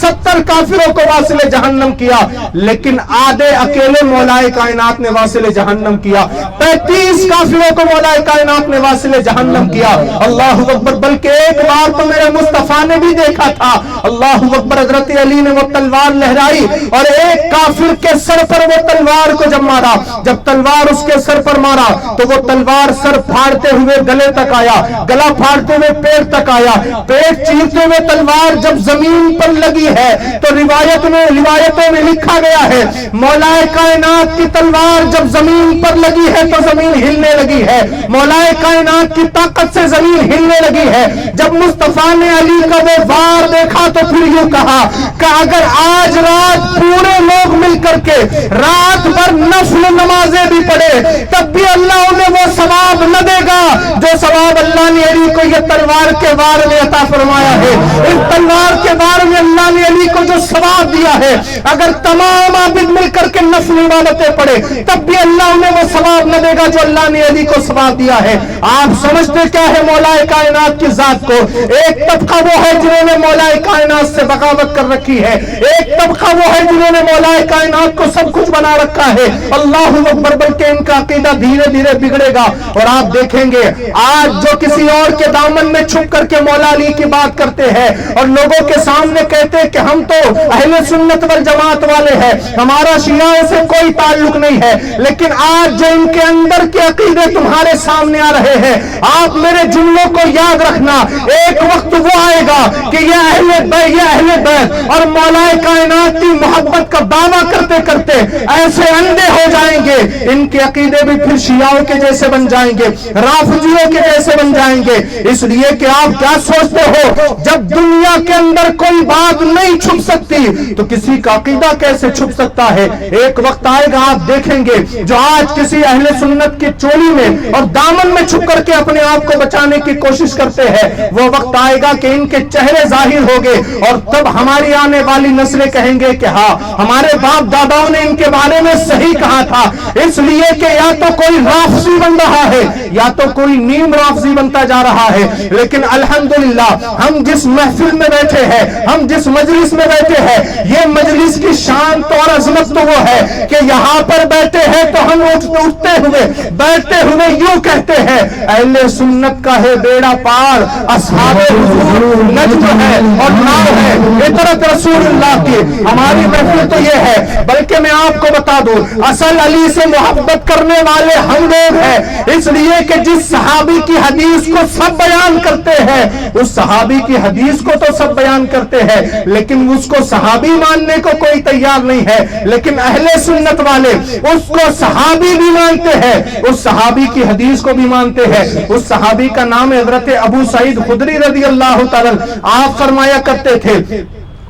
70 کافروں کو واصل جہنم کیا لیکن آدھے اکیلے مولا کائنات نے واصل جہنم کیا. 35 کافروں کو مولا کائنات نے واصل جہنم کیا. اللہ اکبر. بلکہ ایک بار تو میرے مصطفیٰ نے بھی دیکھا تھا اللہ اکبر حضرت علی نے وہ تلوار لہرائی اور ایک کافر کے سر پر وہ تلوار کو جب مارا. جب تلوار اس کے سر پر مارا تو وہ تلوار سر پھاڑتے ہوئے گلے تک آیا، گلا پھاڑتے ہوئے پیٹ تک آیا. پیٹ چیرتے ہوئے تلوار جب زمین پر لگی ہے تو روایتوں میں لکھا گیا ہے مولا کائنات کی تلوار جب زمین پر لگی ہے تو زمین ہلنے لگی ہے. مولا کائنات کی طاقت سے زمین ہلنے لگی ہے. جب مصطفیٰ نے علی کا وہ وار دیکھا تو پھر یوں کہا کہ اگر آج رات پورے لوگ مل کر کے رات بھر نفل نمازیں بھی پڑھے تب بھی اللہ انہیں وہ ثواب نہ دے گا جو ثواب اللہ نے علی کو یہ تلوار کے وار میں عطا فرمایا ہے. اس تلوار کے وار میں اللہ نے علی کو جو ثواب دیا ہے اگر تمام عابد مل کر کے نفل عبادتیں پڑھے تب بھی اللہ انہیں وہ ثواب نہ دے گا جو اللہ نے علی کو ثواب دیا ہے. آپ سمجھتے کیا ہے مولا کائنات کی ذات کو؟ ایک طبقہ وہ ہے جنہوں نے مولا کائنات سے بغاوت کر رکھی ہے، ایک طبقہ وہ ہے جنہوں نے مولا کائنات کو سب کچھ بنا رکھا ہے. اللہ اکبر. بلکہ ان کا عقیدہ دھیرے دھیرے بگڑے گا اور آپ دیکھیں گے آج جو کسی اور کے دامن میں چھپ کر کے مولا علی کی بات کرتے ہیں اور لوگوں کے سامنے کہتے ہیں کہ ہم تو اہل سنت والجماعت والے ہیں، ہمارا شیعوں سے کوئی تعلق نہیں ہے، لیکن آج جو ان کے اندر کے عقیدے تمہارے سامنے آ رہے ہیں. آپ میرے جملوں کو یاد رکھنا. ایک وقت وہ آئے گا کہ یہ اہل بیت اور مولا کائنات کی محبت کا دعویٰ کرتے کرتے ایسے اندھے ہو جائیں گے, ان کے عقیدے بھی پھر شیعوں کے جیسے بن جائیں گے, رافضیوں کے جیسے بن جائیں گے. اس لیے کہ آپ کیا سوچتے ہو, جب دنیا کے اندر کوئی بات نہیں چھپ سکتی تو کسی کا عقیدہ کیسے چھپ سکتا ہے؟ ایک وقت آئے گا آپ دیکھیں گے جو آج کسی اہل سنت کی چولی میں اور دامن میں چھپ کر کے اپنے آپ کو بچانے کی کوشش کرتے ہیں, وہ وقت آئے گا کہ ان کے چہرے ظاہر ہو گے اور تب ہماری آنے والی نسلیں کہیں گے کہ ہاں ہمارے باپ داداؤں نے ان کے بارے میں صحیح کہا تھا. اس لیے کہ یا تو کوئی رافضی بن رہا ہے یا تو کوئی نیم رافضی بنتا جا رہا ہے. لیکن الحمدللہ ہم جس محفل میں بیٹھے ہیں, ہم جس مجلس میں بیٹھے ہیں, یہ مجلس کی شان تو اور عظمت تو وہ ہے کہ یہاں پر بیٹھے ہیں تو ہم اٹھتے ہوئے بیٹھتے ہوئے یوں کہتے ہیں اہل سنت کا ہے بیڑا پار, اصحاب حضور نجم ہے اور ناؤ ہے, اطرت رسول اللہ کی. ہماری محفل تو یہ ہے. بلکہ میں آپ کو بتا دوں اصل علی سے محبت کرنے والے ہم لوگ ہیں. اس لیے کہ جس صحابی کی حدیث کو سب بیان کرتے ہیں, اس صحابی کی حدیث کو تو سب بیان کرتے ہیں لیکن اس کو صحابی ماننے کو کوئی تیار نہیں ہے. لیکن اہل سنت والے اس کو صحابی بھی مانتے ہیں, اس صحابی کی حدیث کو بھی مانتے ہیں. اس صحابی کا نام حضرت ابو سعید خدری رضی اللہ تعالی. آپ فرمایا کرتے تھے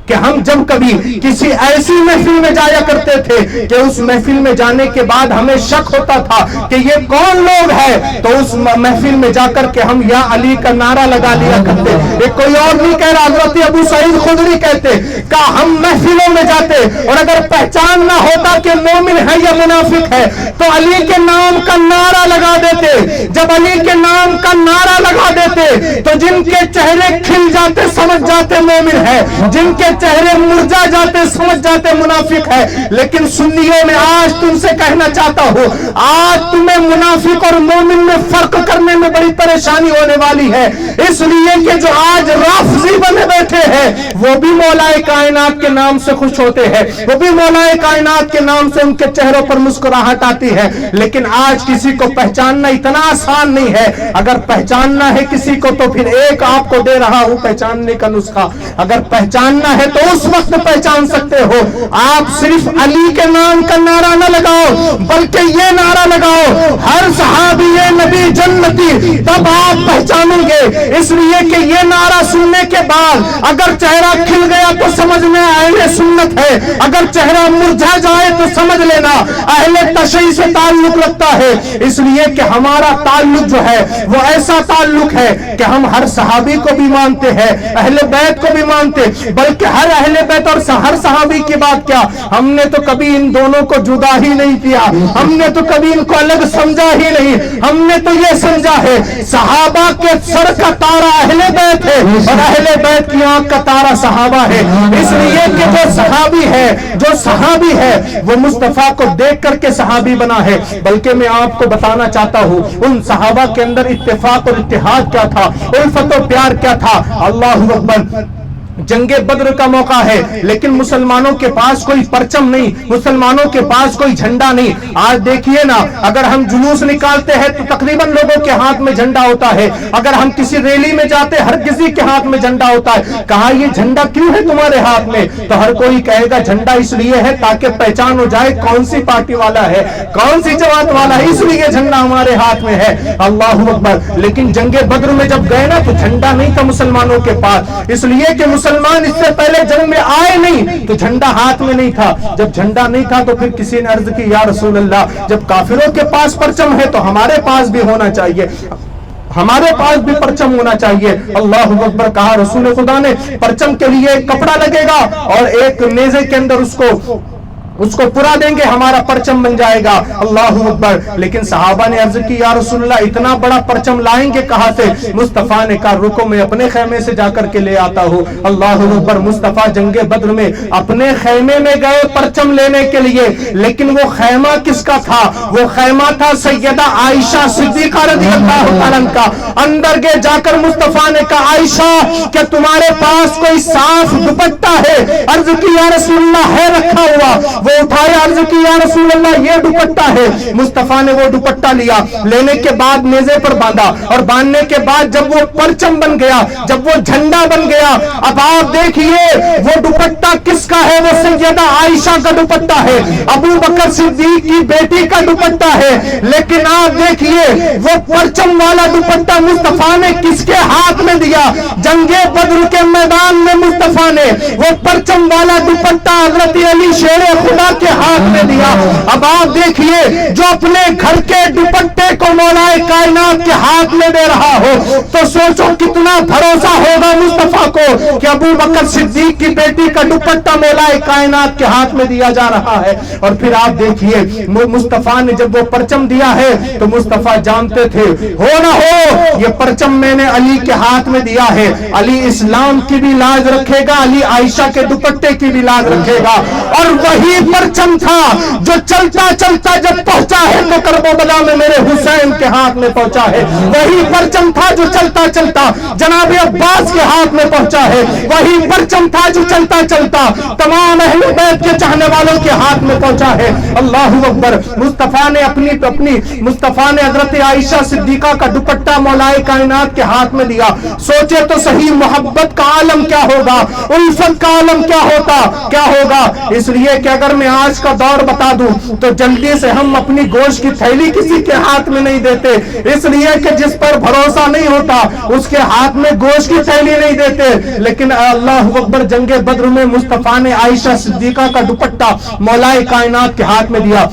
کہ ہم جب کبھی کسی ایسی محفل میں جایا کرتے تھے کہ اس محفل میں جانے کے بعد ہمیں شک ہوتا تھا کہ یہ کون لوگ ہیں, تو اس محفل میں جا کر کے ہم یا علی کا نعرہ لگا لیا کرتے. ایک کوئی اور نہیں کہہ رہا, حضرت ابو سعید خدری کہتے کہ ہم محفلوں میں جاتے اور اگر پہچان نہ ہوتا کہ مومن ہے یا منافق ہے تو علی کے نام کا نعرہ لگا دیتے. جب علی کے نام کا نعرہ لگا دیتے تو جن کے چہرے کھل جاتے سمجھ جاتے مومن ہے, جن کے چہرے مرجا جاتے سمجھ جاتے منافق ہے. لیکن سنیوں میں آج تم سے کہنا چاہتا ہوں, آج تمہیں منافق اور مومن میں فرق کرنے میں بڑی پریشانی ہونے والی ہے. اس لیے کہ جو آج رافضی بنے بیٹھے ہیں وہ بھی مولا کائنات کے نام سے خوش ہوتے ہیں, وہ بھی مولا کائنات کے نام سے ان کے چہروں پر مسکراہٹ آتی ہے. لیکن آج کسی کو پہچاننا اتنا آسان نہیں ہے. اگر پہچاننا ہے کسی کو تو پھر ایک آپ کو دے رہا ہوں پہچاننے کا نسخہ. اگر پہچاننا ہے تو اس وقت پہچان سکتے ہو. آپ صرف علی کے نام کا نعرہ نہ لگاؤ بلکہ یہ نعرہ لگاؤ ہر صحابی نبی جنتی, تب آپ پہچانیں گے. اس لیے کہ یہ نعرہ سننے کے بعد اگر چہرہ کھل گیا تو سمجھ میں اہل سنت ہے, اگر چہرہ مرجھا جائے تو سمجھ لینا اہل تشیع سے تعلق رکھتا ہے. اس لیے کہ ہمارا تعلق جو ہے وہ ایسا تعلق ہے کہ ہم ہر صحابی کو بھی مانتے ہیں, اہل بیت کو بھی مانتے, بلکہ ہر اہل بیت اور ہر صحابی کی بات کیا, ہم نے تو کبھی ان دونوں کو جدا ہی نہیں کیا, ہم نے تو کبھی ان کو الگ سمجھا ہی نہیں. ہم نے تو یہ سمجھا ہے صحابہ کے سر کا تارا اہل بیت ہے اور اہل بیت کی آنکھ کا تارا صحابہ ہے. اس لیے کہ جو صحابی ہے وہ مصطفیٰ کو دیکھ کر کے صحابی بنا ہے. بلکہ میں آپ کو بتانا چاہتا ہوں ان صحابہ کے اندر اتفاق اور اتحاد کیا تھا, الفت و پیار کیا تھا. اللہ اکبر. جنگ بدر کا موقع ہے لیکن مسلمانوں کے پاس کوئی پرچم نہیں, مسلمانوں کے پاس کوئی جھنڈا نہیں. آج دیکھیے نا, اگر ہم جلوس نکالتے ہیں تو تقریباً لوگوں کے ہاتھ میں جھنڈا ہوتا ہے. اگر ہم کسی ریلی میں جاتے ہر کسی کے ہاتھ میں جھنڈا ہوتا ہے. کہا یہ جھنڈا کیوں ہے تمہارے ہاتھ میں؟ تو ہر کوئی کہے گا جھنڈا اس لیے ہے تاکہ پہچان ہو جائے کون سی پارٹی والا ہے, کون سی جماعت والا ہے, اس لیے جھنڈا ہمارے ہاتھ میں ہے. اللہ اکبر. لیکن جنگ بدر میں جب گئے نا تو جھنڈا نہیں تھا مسلمانوں کے پاس, اس لیے کہ مسلمان اس سے پہلے جنگ میں آئے نہیں تو جھنڈا ہاتھ میں نہیں تھا. جب جھنڈا نہیں تھا تو پھر کسی نے عرض کی یا رسول اللہ جب کافروں کے پاس پرچم ہے تو ہمارے پاس بھی ہونا چاہیے, ہمارے پاس بھی پرچم ہونا چاہیے. اللہ اکبر. کہا رسول خدا نے پرچم کے لیے ایک کپڑا لگے گا اور ایک نیزے کے اندر اس کو پورا دیں گے, ہمارا پرچم بن جائے گا. اللہ اکبر. لیکن صحابہ نے عرض کی یا رسول اللہ اتنا بڑا پرچم لائیں گے کہاں سے؟ مصطفیٰ نے کہا رکو میں اپنے خیمے سے جا کر کے لے آتا ہوں. اللہ اکبر. مصطفیٰ جنگ بدر میں اپنے خیمے میں گئے پرچم لینے کے لیے, لیکن وہ خیمہ کس کا تھا؟ وہ خیمہ تھا سیدہ عائشہ صدیقہ رضی اللہ تعالیٰ عنہ کا. اندر گئے جا کر مصطفیٰ نے کہا عائشہ کیا تمہارے پاس کوئی صاف دوپٹہ ہے؟ عرض کی یا رسول اللہ ہے رکھا ہوا. وہ اٹھایا، عرض کی یا رسول اللہ یہ دوپٹہ ہے۔ مصطفیٰ نے وہ دوپٹہ لیا، لینے کے بعد نیزے پر باندھا، اور باندھنے کے بعد جب وہ پرچم بن گیا، جب وہ جھنڈا بن گیا، اب آپ دیکھیے وہ دوپٹہ کس کا ہے؟ وہ سیدہ عائشہ کا دوپٹہ ہے، ابو بکر صدیق کی بیٹی کا دوپٹہ ہے۔ لیکن آپ دیکھیے وہ پرچم والا دوپٹہ مصطفیٰ نے کس کے ہاتھ میں دیا؟ جنگ بدر کے میدان میں مصطفیٰ نے وہ پرچم والا دوپٹہ حضرت علی شیر خدا کے ہاتھ میں دیا۔ اب آپ دیکھیے جو اپنے گھر کے دوپٹے کو مولا کائنات کے ہاتھ میں دے رہا ہو تو سوچو کتنا بھروسہ ہوگا مصطفیٰ کو کہ ابو بکر صدیق کی بیٹی کا دوپٹہ مولا کائنات کے ہاتھ میں دیا جا رہا ہے۔ اور پھر آپ دیکھیے مصطفیٰ نے جب وہ پرچم دیا ہے تو مصطفیٰ جانتے تھے ہو نہ ہو یہ پرچم میں نے علی کے ہاتھ میں دیا ہے، علی اسلام کی بھی لاج رکھے گا، علی عائشہ کے دوپٹے کی بھی لاج رکھے گا۔ اور وہی پرچم تھا جو چلتا چلتا جب پہنچا ہے تو کربلا میں میرے حسین کے ہاتھ میں پہنچا ہے، وہی پرچم تھا جو چلتا چلتا جناب عباس کے ہاتھ میں پہنچا ہے، وہی پرچم تھا جو چلتا چلتا تمام اہل بیت کے چاہنے والوں کے ہاتھ میں پہنچا ہے۔ اللہ اکبر۔ مصطفیٰ نے مصطفیٰ نے حضرت عائشہ صدیقہ کا دوپٹہ مولائے کائنات کے ہاتھ میں دیا۔ سوچے تو صحیح محبت کا عالم کیا ہوگا، الفت کا عالم کیا ہوگا۔ اس لیے کہ اگر میں آج کا دور بتا دوں تو جلدی سے ہم اپنی گوشت کی تھیلی کسی کے ہاتھ میں نہیں دیتے، اس لیے کہ جس پر بھروسہ نہیں ہوتا اس کے ہاتھ میں گوشت کی تھیلی نہیں دیتے۔ لیکن اللہ اکبر، جنگ بدر میں مصطفیٰ نے عائشہ صدیقہ کا دوپٹہ مولائے کائنات کے ہاتھ میں دیا،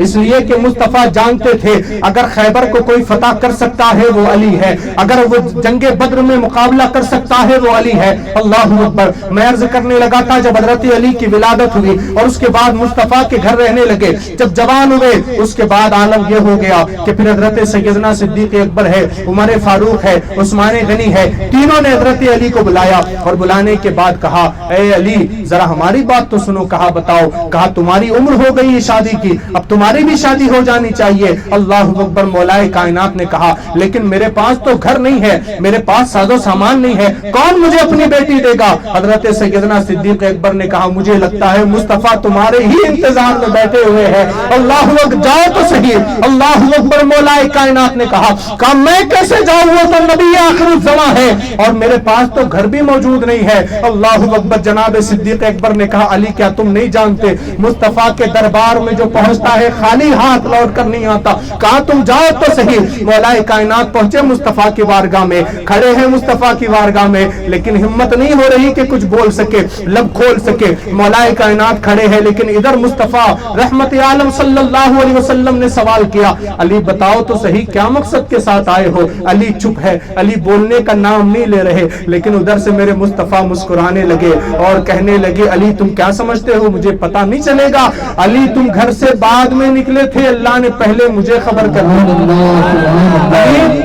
اس لیے کہ مصطفیٰ جانتے تھے اگر خیبر کو کوئی فتح کر سکتا ہے وہ علی ہے، اگر وہ جنگ بدر میں مقابلہ کر سکتا ہے وہ علی ہے۔ اللہ اکبر۔ میں عرض کرنے لگا تھا جب حضرت علی کی ولادت ہوئی اور اس کے بعد مصطفیٰ کے گھر رہنے لگے، جب جوان ہوئے اس کے بعد عالم یہ ہو گیا کہ پھر حضرت سیدنا صدیق اکبر ہے، عمر فاروق ہے، عثمان غنی ہے، تینوں نے حضرت علی کو بلایا اور بلانے کے بعد کہا اے علی ذرا ہماری بات تو سنو۔ کہا بتاؤ۔ کہا تمہاری عمر ہو گئی ہے شادی کی، اب تمہاری بھی شادی ہو جانی چاہیے۔ اللہ اکبر۔ مولائے کائنات نے کہا لیکن میرے پاس تو گھر نہیں ہے، میرے پاس ساز و سامان نہیں ہے، کون مجھے اپنی بیٹی دے گا؟ حضرت سیدنا صدیق اکبر نے کہا مجھے لگتا ہے مصطفیٰ تمہارے ہی انتظار میں بیٹھے ہوئے ہیں، اللہ اکبر، جاؤ تو صحیح۔ اللہ اکبر۔ مولائے کائنات نے کہا میں کیسے جاؤں، وہ تو نبی آخر الزمان ہے اور میرے پاس تو گھر بھی موجود نہیں ہے۔ اللہ اکبر۔ جناب صدیق اکبر نے کہا علی کیا تم نہیں جانتے مصطفیٰ کے دربار میں جو پہنچتا ہے خالی ہاتھ لوٹ کر نہیں آتا؟ کہا تم جاؤ تو صحیح۔ مولائے کائنات پہنچے مصطفیٰ کی وارگاہ میں، کھڑے ہیں مصطفیٰ کی وارگاہ میں، لیکن ہمت نہیں ہو رہی کہ کچھ بول سکے، لب کھول سکے۔ مولائے کائنات کھڑے ہیں لیکن ادھر مصطفیٰ رحمت عالم صلی اللہ علیہ وسلم نے سوال کیا علی بتاؤ تو صحیح کیا مقصد کے ساتھ آئے ہو؟ علی چپ ہے، علی بولنے کا نام نہیں لے رہے، لیکن ادھر سے میرے مصطفیٰ مسکرانے لگے اور کہنے لگے علی تم کیا سمجھتے ہو مجھے پتا نہیں چلے گا؟ علی تم گھر سے بعد میں نکلے تھے، اللہ نے پہلے مجھے خبر کر دی،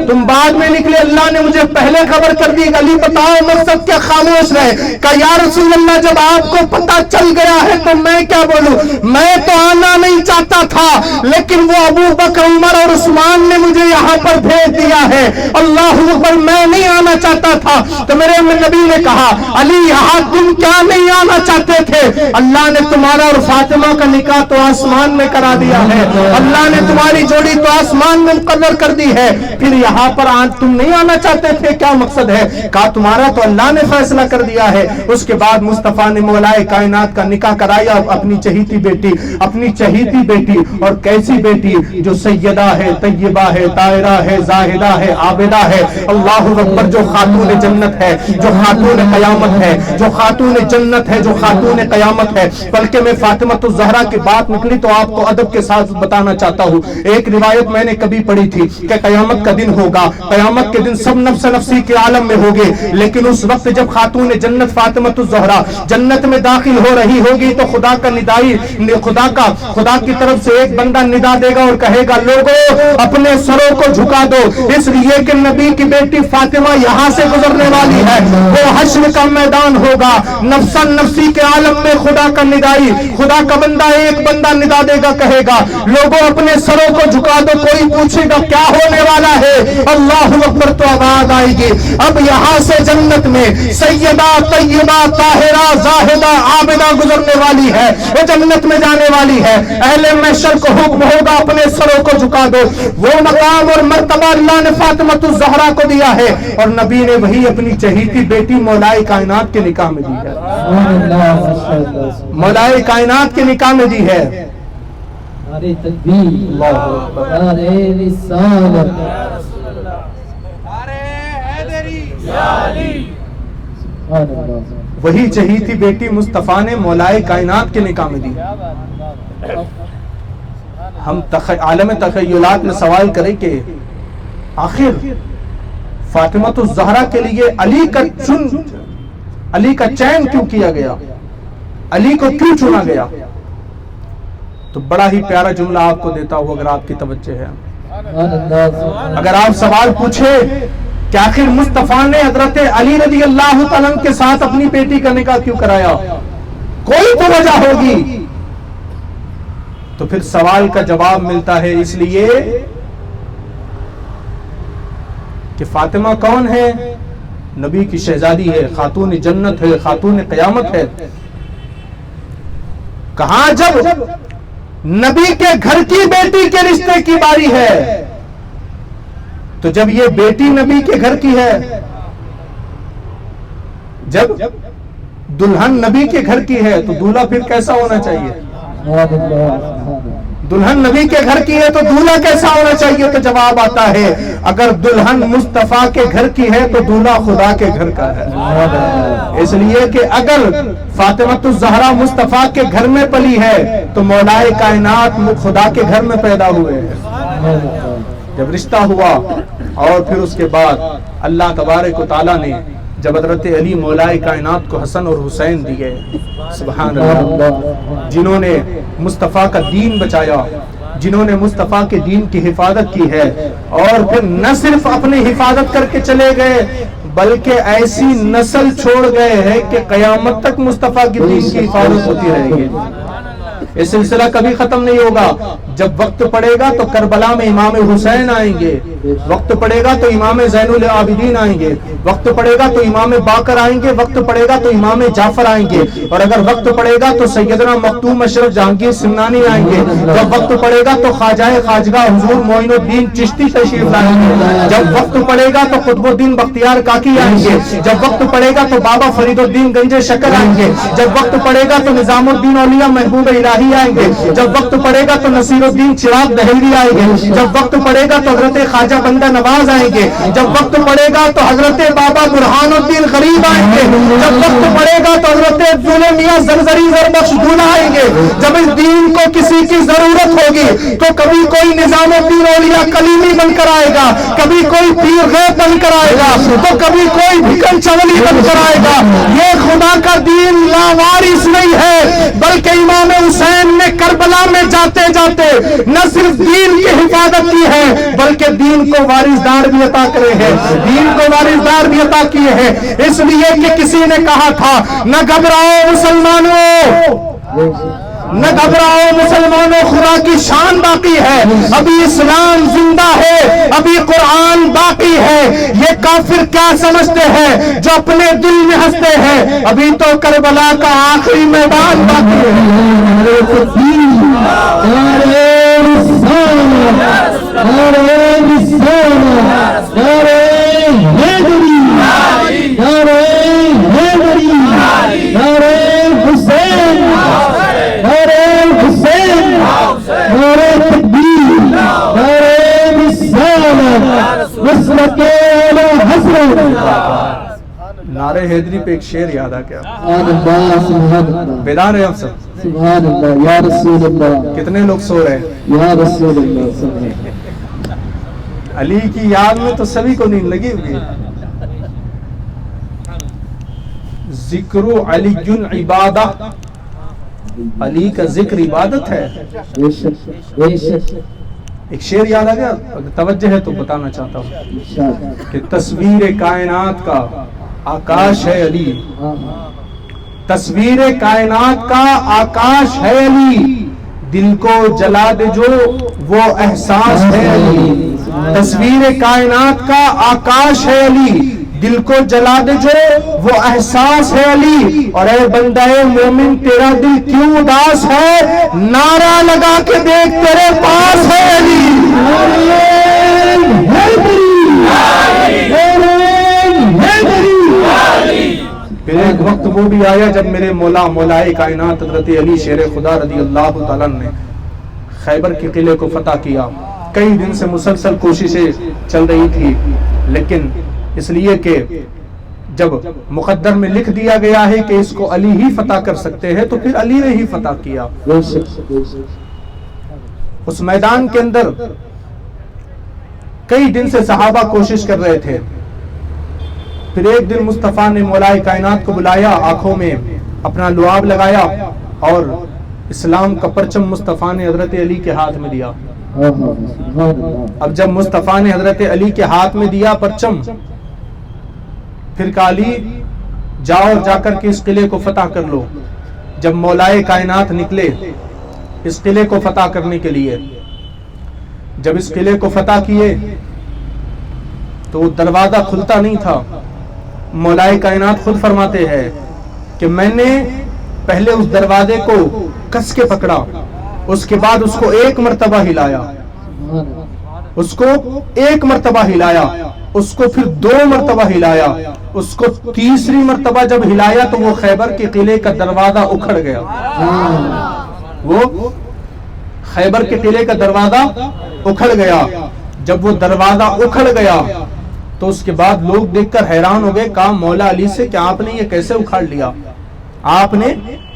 تم بعد میں نکلے، اللہ نے مجھے پہلے خبر کر دی۔ علی بتاؤ مقصد کیا؟ خاموش رہے۔ کہا یا رسول اللہ جب آپ کو پتا چل گیا ہے تو میں کیا بولوں؟ میں تو آنا نہیں چاہتا تھا لیکن وہ ابو بکر عمر اور عثمان نے مجھے یہاں پر بھیج دیا ہے، اللہ اکبر، میں نہیں آنا چاہتا تھا۔ تو میرے نبی نے کہا علی یہاں تم کیا نہیں آنا چاہتے تھے؟ اللہ نے تمہارا اور فاطمہ کا نکاح تو آسمان میں کرا دیا ہے، اللہ نے تمہاری جوڑی تو آسمان میں مقرر کر دی ہے، پھر یہاں پر تم نہیں آنا چاہتے تھے، کیا مقصد ہے؟ کہا تمہارا تو اللہ نے فیصلہ کر دیا ہے۔ اس کے بعد مصطفیٰ نے مولائے کائنات کا نکاح کرایا اپنی چہیتی بیٹی، اور کیسی بیٹی جو سیدہ ہے، طیبہ ہے، طاہرہ ہے، زاہدہ ہے، عابدہ ہے، اللہ اکبر، جو خاتون جنت ہے، جو خاتون قیامت ہے، جو خاتون جنت ہے، جو خاتون قیامت ہے۔ بلکہ میں فاطمہ الزہرا کی بات نکلی تو آپ کو ادب کے ساتھ بتانا چاہتا ہوں۔ ایک روایت میں نے کبھی پڑھی تھی کہ قیامت کا دن ہوگا، قیامت کے دن سب نفس نفسی کے عالم میں ہوگے، لیکن اس وقت جب خاتون جنت فاطمہ الزہرا جنت میں داخل ہو رہی ہوگی تو خدا کی طرف سے ایک بندہ ندا دے گا اور کہے گا لوگوں اپنے سروں کو جھکا دو، اس لیے کہ نبی کی بیٹی فاطمہ یہاں سے گزرنے والی ہے۔ وہ حشر کا میدان ہوگا، نفسا نفسی کے عالم میں خدا کا ندائی، خدا کا بندہ ایک بندہ ندا دے گا، کہے گا. لوگوں اپنے سروں کو جھکا دو, کوئی پوچھے گا کیا ہونے والا ہے, اللہ اکبر تو آواز آئے گی. اب یہاں سے جنت میں سیدہ طیبہ طاہرہ زاہدہ عابدہ گزرنے والی ہے, وہ جنت میں جانے والی ہے. اہل محشر کو حکم ہوگا اپنے سروں کو جھکا دو. وہ مقام اور مرتبہ اللہ نے فاطمہ الزہرا کو دیا ہے, اور نبی نے وہی اپنی چہیتی بیٹی مولائے کائنات کے نکاح میں دی ہے. مولائے کائنات کے نکاح میں دی ہے. نعرہ تکبیر, نعرہ رسالت, وہی چہیتی بیٹی مصطفیٰ نے مولائے کائنات کے نکاح میں دی. ہم عالم تخیلات میں سوال کریں کہ آخر فاطمہ الزہرا کے لیے علی کا چین کیوں کیا گیا, علی کو کیوں چنا گیا؟ تو بڑا ہی پیارا جملہ آپ کو دیتا ہوں اگر آپ کی توجہ ہے. اگر آپ سوال پوچھے کہ آخر مصطفیٰ نے حضرت علی رضی اللہ تعالیٰ کے ساتھ اپنی بیٹی کا نکاح کیوں کرایا, کوئی تو وجہ ہوگی, تو پھر سوال کا جواب ملتا ہے اس لیے کہ فاطمہ کون ہے؟ نبی کی شہزادی ہے, خاتون جنت ہے, خاتون قیامت ہے. کہاں جب نبی کے گھر کی بیٹی کے رشتے کی باری ہے, تو جب یہ بیٹی نبی کے گھر کی ہے, جب دلہن نبی کے گھر کی ہے, تو دولہا پھر کیسا ہونا چاہیے؟ دلہن نبی کے گھر کی ہے تو دولہا کیسا ہونا چاہیے؟ تو جواب آتا ہے اگر دلہن مصطفیٰ کے گھر کی ہے تو دولہا خدا کے گھر کا ہے. اس لیے کہ اگر فاطمہ الزہرا مصطفیٰ کے گھر میں پلی ہے تو مولائے کائنات خدا کے گھر میں پیدا ہوئے ہیں. جب رشتہ ہوا اور پھر اس کے بعد اللہ تبارک و تعالیٰ نے جب حضرت علی مولائے کائنات کو حسن اور حسین دیے, سبحان اللہ, جنہوں نے مصطفیٰ کا دین بچایا, جنہوں نے مصطفیٰ کے دین کی حفاظت کی ہے, اور پھر نہ صرف اپنی حفاظت کر کے چلے گئے بلکہ ایسی نسل چھوڑ گئے ہیں کہ قیامت تک مصطفیٰ کے دین کی حفاظت ہوتی رہے گی. یہ سلسلہ کبھی ختم نہیں ہوگا. جب وقت پڑے گا تو کربلا میں امام حسین آئیں گے, وقت پڑے گا تو امام زین العابدین آئیں گے, وقت پڑے گا تو امام باقر آئیں گے, وقت پڑے گا تو امام جعفر آئیں گے, اور اگر وقت پڑے گا تو سیدنا مختوم اشرف جہانگیر سمنانی آئیں گے, جب وقت پڑے گا تو خواجہ خواجگاہ حضور معین الدین چشتی تشریف لائیں گے, جب وقت پڑے گا تو قطب الدین بختیار کاکی آئیں گے, جب وقت پڑے گا تو بابا فرید الدین گنج شکر آئیں گے, جب وقت پڑے گا تو نظام الدین اولیاء محبوب الہی آئیں گے, جب وقت پڑے گا تو نصیر الدین چراغ دہلوی آئیں گے, جب وقت پڑے گا تو حضرت خواجہ بندہ نواز آئیں گے, جب وقت پڑے گا تو حضرت بابا برہان الدین غریب آئیں گے, جب وقت پڑے گا تو حضرت میاں زرزری زربخش دولہ آئیں گے. جب اس دین کو کسی کی ضرورت ہوگی تو کبھی کوئی نظام الدین اولیاء کلیمی بن کر آئے گا, کبھی کوئی پیر غیب بن کر آئے گا, تو کبھی کوئی بھکن چولی بن کر آئے گا. یہ خدا کا دین لاوارث نہیں ہے, بلکہ امام حسین نے کربلا میں جاتے جاتے نہ صرف دین کی حفاظت کی ہے بلکہ دین کو وارثدار بھی عطا کرے ہیں, دین کو وارثدار بھی عطا کیے ہیں. اس لیے کہ کسی نے کہا تھا نہ گھبراؤ مسلمانوں, نہ گھبراؤ مسلمانوں, خدا کی شان باقی ہے, ابھی اسلام زندہ ہے, ابھی قرآن باقی ہے. یہ کافر کیا سمجھتے ہیں جو اپنے دل میں ہنستے ہیں, ابھی تو کربلا کا آخری میدان باقی نعرہ حیدری پہ ایک شعر یاد آ گیا, بیدار ہیں آپ سب؟ سبحان اللہ یا رسول اللہ. کتنے لوگ سو رہے ہیں یا رسول اللہ؟ علی کی یاد میں تو سبھی کو نیند لگی ہوئی ہے. ذکر علی عبادہ, علی کا ذکر عبادت ہے. ایک شعر یاد آ گیا, اگر توجہ ہے تو بتانا چاہتا ہوں کہ تصویر کائنات کا آکاش ہے علی, تصویر کائنات کا آکاش ہے علی, دل کو جلا دے جو وہ احساس ہے علی، تصویر کائنات کا آکاش ہے علی، دل کو جلا دے جو وہ احساس ہے علی، اور اے بندہ مومن تیرا دل کیوں اداس ہے، نعرہ لگا کے دیکھ تیرے پاس ہے علی۔ پھر ایک وقت وہ بھی آیا جب میرے مولائے کائنات حضرت علی شیر خدا رضی اللہ تعالیٰ نے خیبر کے قلعے کو فتح کیا۔ کئی دن سے مسلسل کوششیں چل رہی تھی، لیکن اس لیے کہ جب مقدر میں لکھ دیا گیا ہے کہ اس کو علی ہی فتح کر سکتے ہیں تو پھر علی نے ہی فتح کیا۔ اس میدان کے اندر کئی دن سے صحابہ کوشش کر رہے تھے، پھر ایک دن مصطفیٰ نے مولائے کائنات کو بلایا، آنکھوں میں اپنا لعاب لگایا اور اسلام کا پرچم مصطفیٰ نے حضرت علی کے ہاتھ میں دیا۔ اب جب مصطفیٰ نے حضرت علی کے ہاتھ میں دیا پرچم، پھر کہا علی جاؤ جا کر کے اس قلعے کو فتح کر لو۔ جب مولائے کائنات نکلے اس قلعے کو فتح کرنے کے لیے، جب اس قلعے کو فتح کیے تو وہ دروازہ کھلتا نہیں تھا۔ مولائے کائنات خود فرماتے ہیں کہ میں نے پہلے اس دروازے کو کس کے پکڑا، اس کے بعد اس کو ایک مرتبہ ہلایا، اس کو ایک مرتبہ ہلایا، اس کو پھر 2 مرتبہ ہلایا، اس کو تیسری مرتبہ جب ہلایا تو وہ خیبر کے قلعے کا دروازہ اکھڑ گیا۔ وہ خیبر کے قلعے کا دروازہ اکھڑ گیا۔ جب وہ دروازہ اکھڑ گیا تو اس کے بعد لوگ دیکھ کر حیران ہو گئے، کہا مولا علی سے کہ آپ نے یہ کیسے اکھاڑ لیا، آپ نے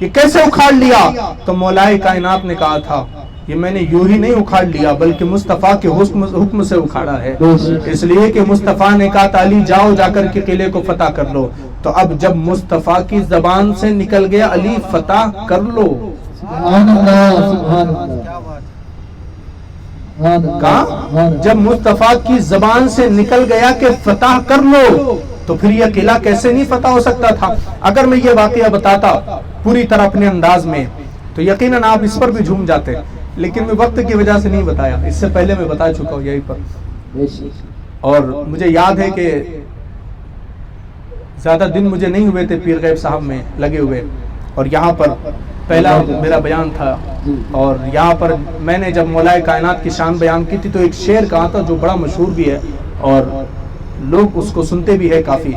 یہ کیسے اکھاڑ لیا؟ تو مولائے کائنات نے کہا تھا یہ میں نے یوں ہی نہیں اکھاڑ لیا بلکہ مصطفیٰ کے حکم سے اکھاڑا ہے، اس لیے کہ مصطفیٰ نے کہا تھا علی جاؤ جا کر کے قلعے کو فتح کر لو۔ تو اب جب مصطفیٰ کی زبان سے نکل گیا علی فتح کر لو، کہا جب مصطفیٰ کی زبان سے نکل گیا کہ فتح کر لو تو پھر یہ قلعہ کیسے نہیں فتح ہو سکتا تھا؟ اگر میں یہ واقعہ بتاتا پوری طرح اپنے انداز میں تو یقیناً آپ اس پر بھی جھوم جاتے، لیکن میں وقت کی وجہ سے نہیں بتایا، اس سے پہلے میں بتا چکا ہوں یہی پر۔ اور مجھے یاد ہے کہ زیادہ دن مجھے نہیں ہوئے تھے پیر غیب صاحب میں لگے ہوئے، اور یہاں پر پہلا میرا بیان تھا، اور یہاں پر میں نے جب مولائے کائنات کی شان بیان کی تھی تو ایک شعر کہا تھا جو بڑا مشہور بھی ہے اور لوگ اس کو سنتے بھی ہے کافی۔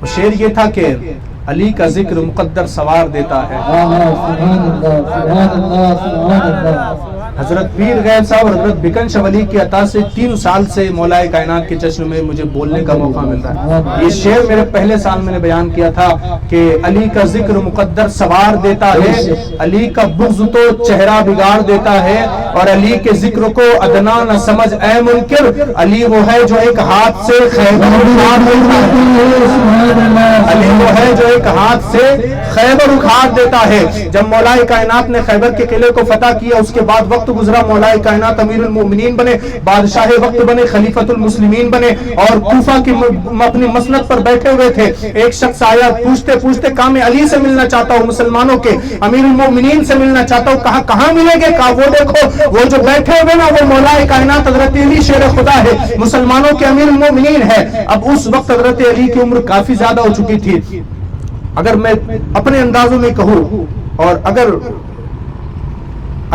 وہ شعر یہ تھا کہ علی کا ذکر مقدر سوار دیتا ہے۔ حضرت پیر غیب صاحب اور حضرت بکن شاہ ولی کی عطا سے 3 سال سے مولائے کائنات کے جشن میں مجھے بولنے کا موقع مل رہا ہے۔ یہ شعر میرے پہلے سال میں نے بیان کیا تھا کہ علی کا ذکر مقدر سوار دیتا ہے، علی کا بغض تو چہرہ بگاڑ دیتا ہے، اور علی کے ذکر کو ادنا نہ سمجھ اے منکر، علی وہ ہے جو ایک ہاتھ سے خیبر اکھاڑ دیتا ہے، علی وہ ہے جو ایک ہاتھ سے خیبر اکھاڑ دیتا ہے۔ جب مولائے کائنات نے خیبر کے قلعے کو فتح کیا اس کے بعد وقت گزرا، مولائے کائنات امیر المومنین بنے، بادشاہ وقت بنے، خلیفۃ المسلمین بنے، اور کوفہ کی اپنی مسند پر بیٹھے ہوئے تھے۔ ایک شخص آیا پوچھتے پوچھتے کہا میں علی سے ملنا چاہتا ہوں، مسلمانوں کے امیر المومنین سے ملنا چاہتا ہوں۔ کہا کہاں ملیں گے؟ کہا وہ دیکھو وہ جو بیٹھے ہوئے نا وہ مولائے کائنات حضرت علی شیر خدا ہے، مسلمانوں کے امیر المومنین ہے۔ اب اس وقت حضرت علی کی عمر کافی زیادہ ہو چکی تھی، اگر میں اپنے اندازوں میں کہوں اور اگر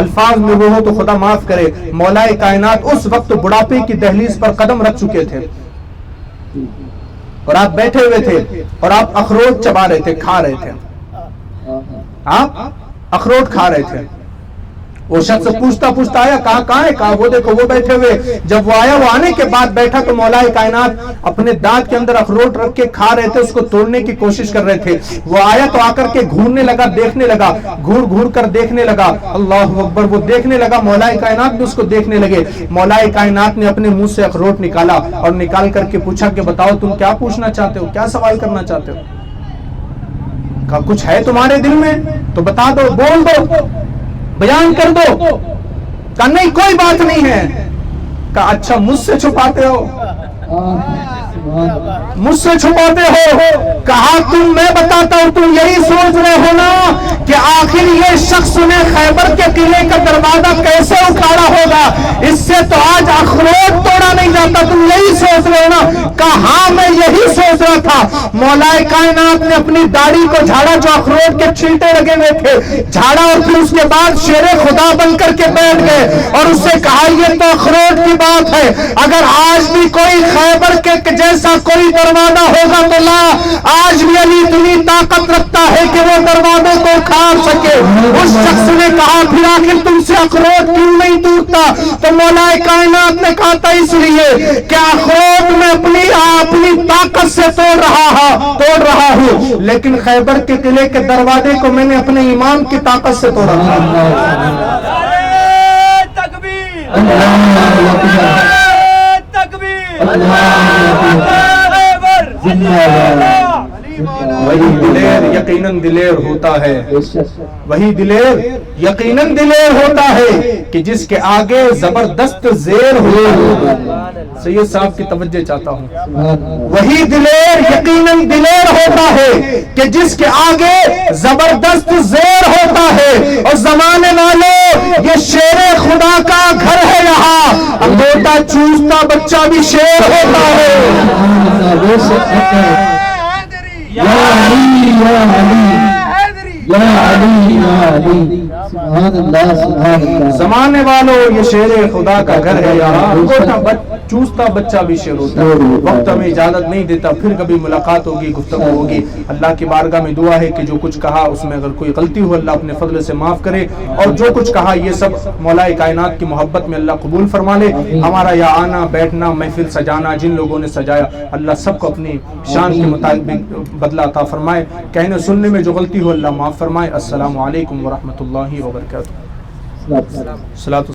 الفاظ میں وہ ہو تو خدا معاف کرے، مولائے کائنات اس وقت بڑھاپے کی دہلیز پر قدم رکھ چکے تھے، اور آپ بیٹھے ہوئے تھے اور آپ اخروٹ چبا رہے تھے، کھا رہے تھے، آپ اخروٹ کھا رہے تھے۔ وہ شخص پوچھتا پوچھتا آیا، کہاں ہے؟ کہا وہ دیکھو وہ بیٹھے ہوئے۔ جب وہ آیا، وہ آنے کے بعد بیٹھا تو مولائے کائنات اپنے دانت کے اندر اخروٹ رکھ کے کھا رہے تھے، اس کو توڑنے کی کوشش کر رہے تھے۔ وہ آیا تو آ کر کے گھورنے لگا، دیکھنے لگا، گھور کر دیکھنے لگا، اللہ اکبر، وہ دیکھنے لگا، مولائے کائنات بھی اس کو دیکھنے لگے۔ مولائے کائنات نے اپنے منہ سے اخروٹ نکالا اور نکال کر کے پوچھا کہ بتاؤ تم کیا پوچھنا چاہتے ہو، کیا سوال کرنا چاہتے ہو؟ کہا کچھ ہے تمہارے دل میں تو بتا دو، بول دو، بیان کر دو۔ کہا نہیں کوئی بات نہیں ہے۔ کہا اچھا مجھ سے چھپاتے ہو، مجھ سے چھپاتے ہو؟ کہا تم میں بتاتا ہوں تم یہی سوچ رہے ہو نا کہ آخر یہ شخص نے خیبر کے قلعے کا دروازہ کیسے اکھاڑا ہوگا، اس سے تو آج اخروٹ توڑا نہیں جاتا، تم یہی سوچ رہے ہو نا؟ کہا میں یہی سوچ رہا تھا۔ مولا کائنات نے اپنی داڑھی کو جھاڑا، جو اخروٹ کے چھلٹے لگے ہوئے تھے جھاڑا، اور پھر اس کے بعد شیر خدا بن کر کے بیٹھ گئے اور اس سے کہا یہ تو اخروٹ کی بات ہے، اگر آج بھی کوئی خیبر کے جیسا کوئی دروازہ ہوگا تو لا، آج بھی علی اتنی طاقت رکھتا ہے کہ وہ دروازے کو کھاڑ سکے۔ اس شخص نے کہا پھر آخر تم سے اخروٹ کیوں نہیں ٹوٹتا؟ تو مولا کائنات نے کہا تھا اس لیے کہ اخروٹ میں اپنی طاقت سے توڑ رہا ہوں، لیکن خیبر کے قلعے کے دروازے کو میں نے اپنے ایمان کی طاقت سے توڑا تھا۔ وہی دلیر یقیناً دلیر ہوتا ہے، وہی دلیر یقیناً دلیر ہوتا ہے کہ جس کے آگے زبردست زیر ہو۔ سید صاحب کی توجہ چاہتا ہوں، وہی دلیر یقیناً دلیر ہوتا ہے کہ جس کے آگے زبردست زیر ہوتا ہے۔ اور زمانے والوں یہ شیر خدا کا گھر ہے، یہاں انگوٹا چوستا بچہ بھی شیر ہوتا ہے۔ یا علی یا علی یا علی یا علی، سبحان اللہ سبحان اللہ۔ زمانے والوں یہ شیر خدا کا گھر ہے، یہاں انگوٹا چوستا بچہ بھی شیر ہوتا ہے۔ وقت ہمیں اجازت نہیں دیتا، پھر کبھی ملاقات ہوگی، گفتگو ہوگی۔ اللہ کی بارگاہ میں دعا ہے کہ جو کچھ کہا اس میں اگر کوئی غلطی ہو اللہ اپنے فضل سے معاف کرے، اور جو کچھ کہا یہ سب مولا کائنات کی محبت میں اللہ قبول فرما لے۔ ہمارا یہ آنا بیٹھنا محفل سجانا جن لوگوں نے سجایا اللہ سب کو اپنی شان کے مطابق بدلہ عطا فرمائے، کہنے سننے میں جو غلطی ہو اللہ معاف فرمائے۔ السلام علیکم ورحمۃ اللہ وبرکاتہ۔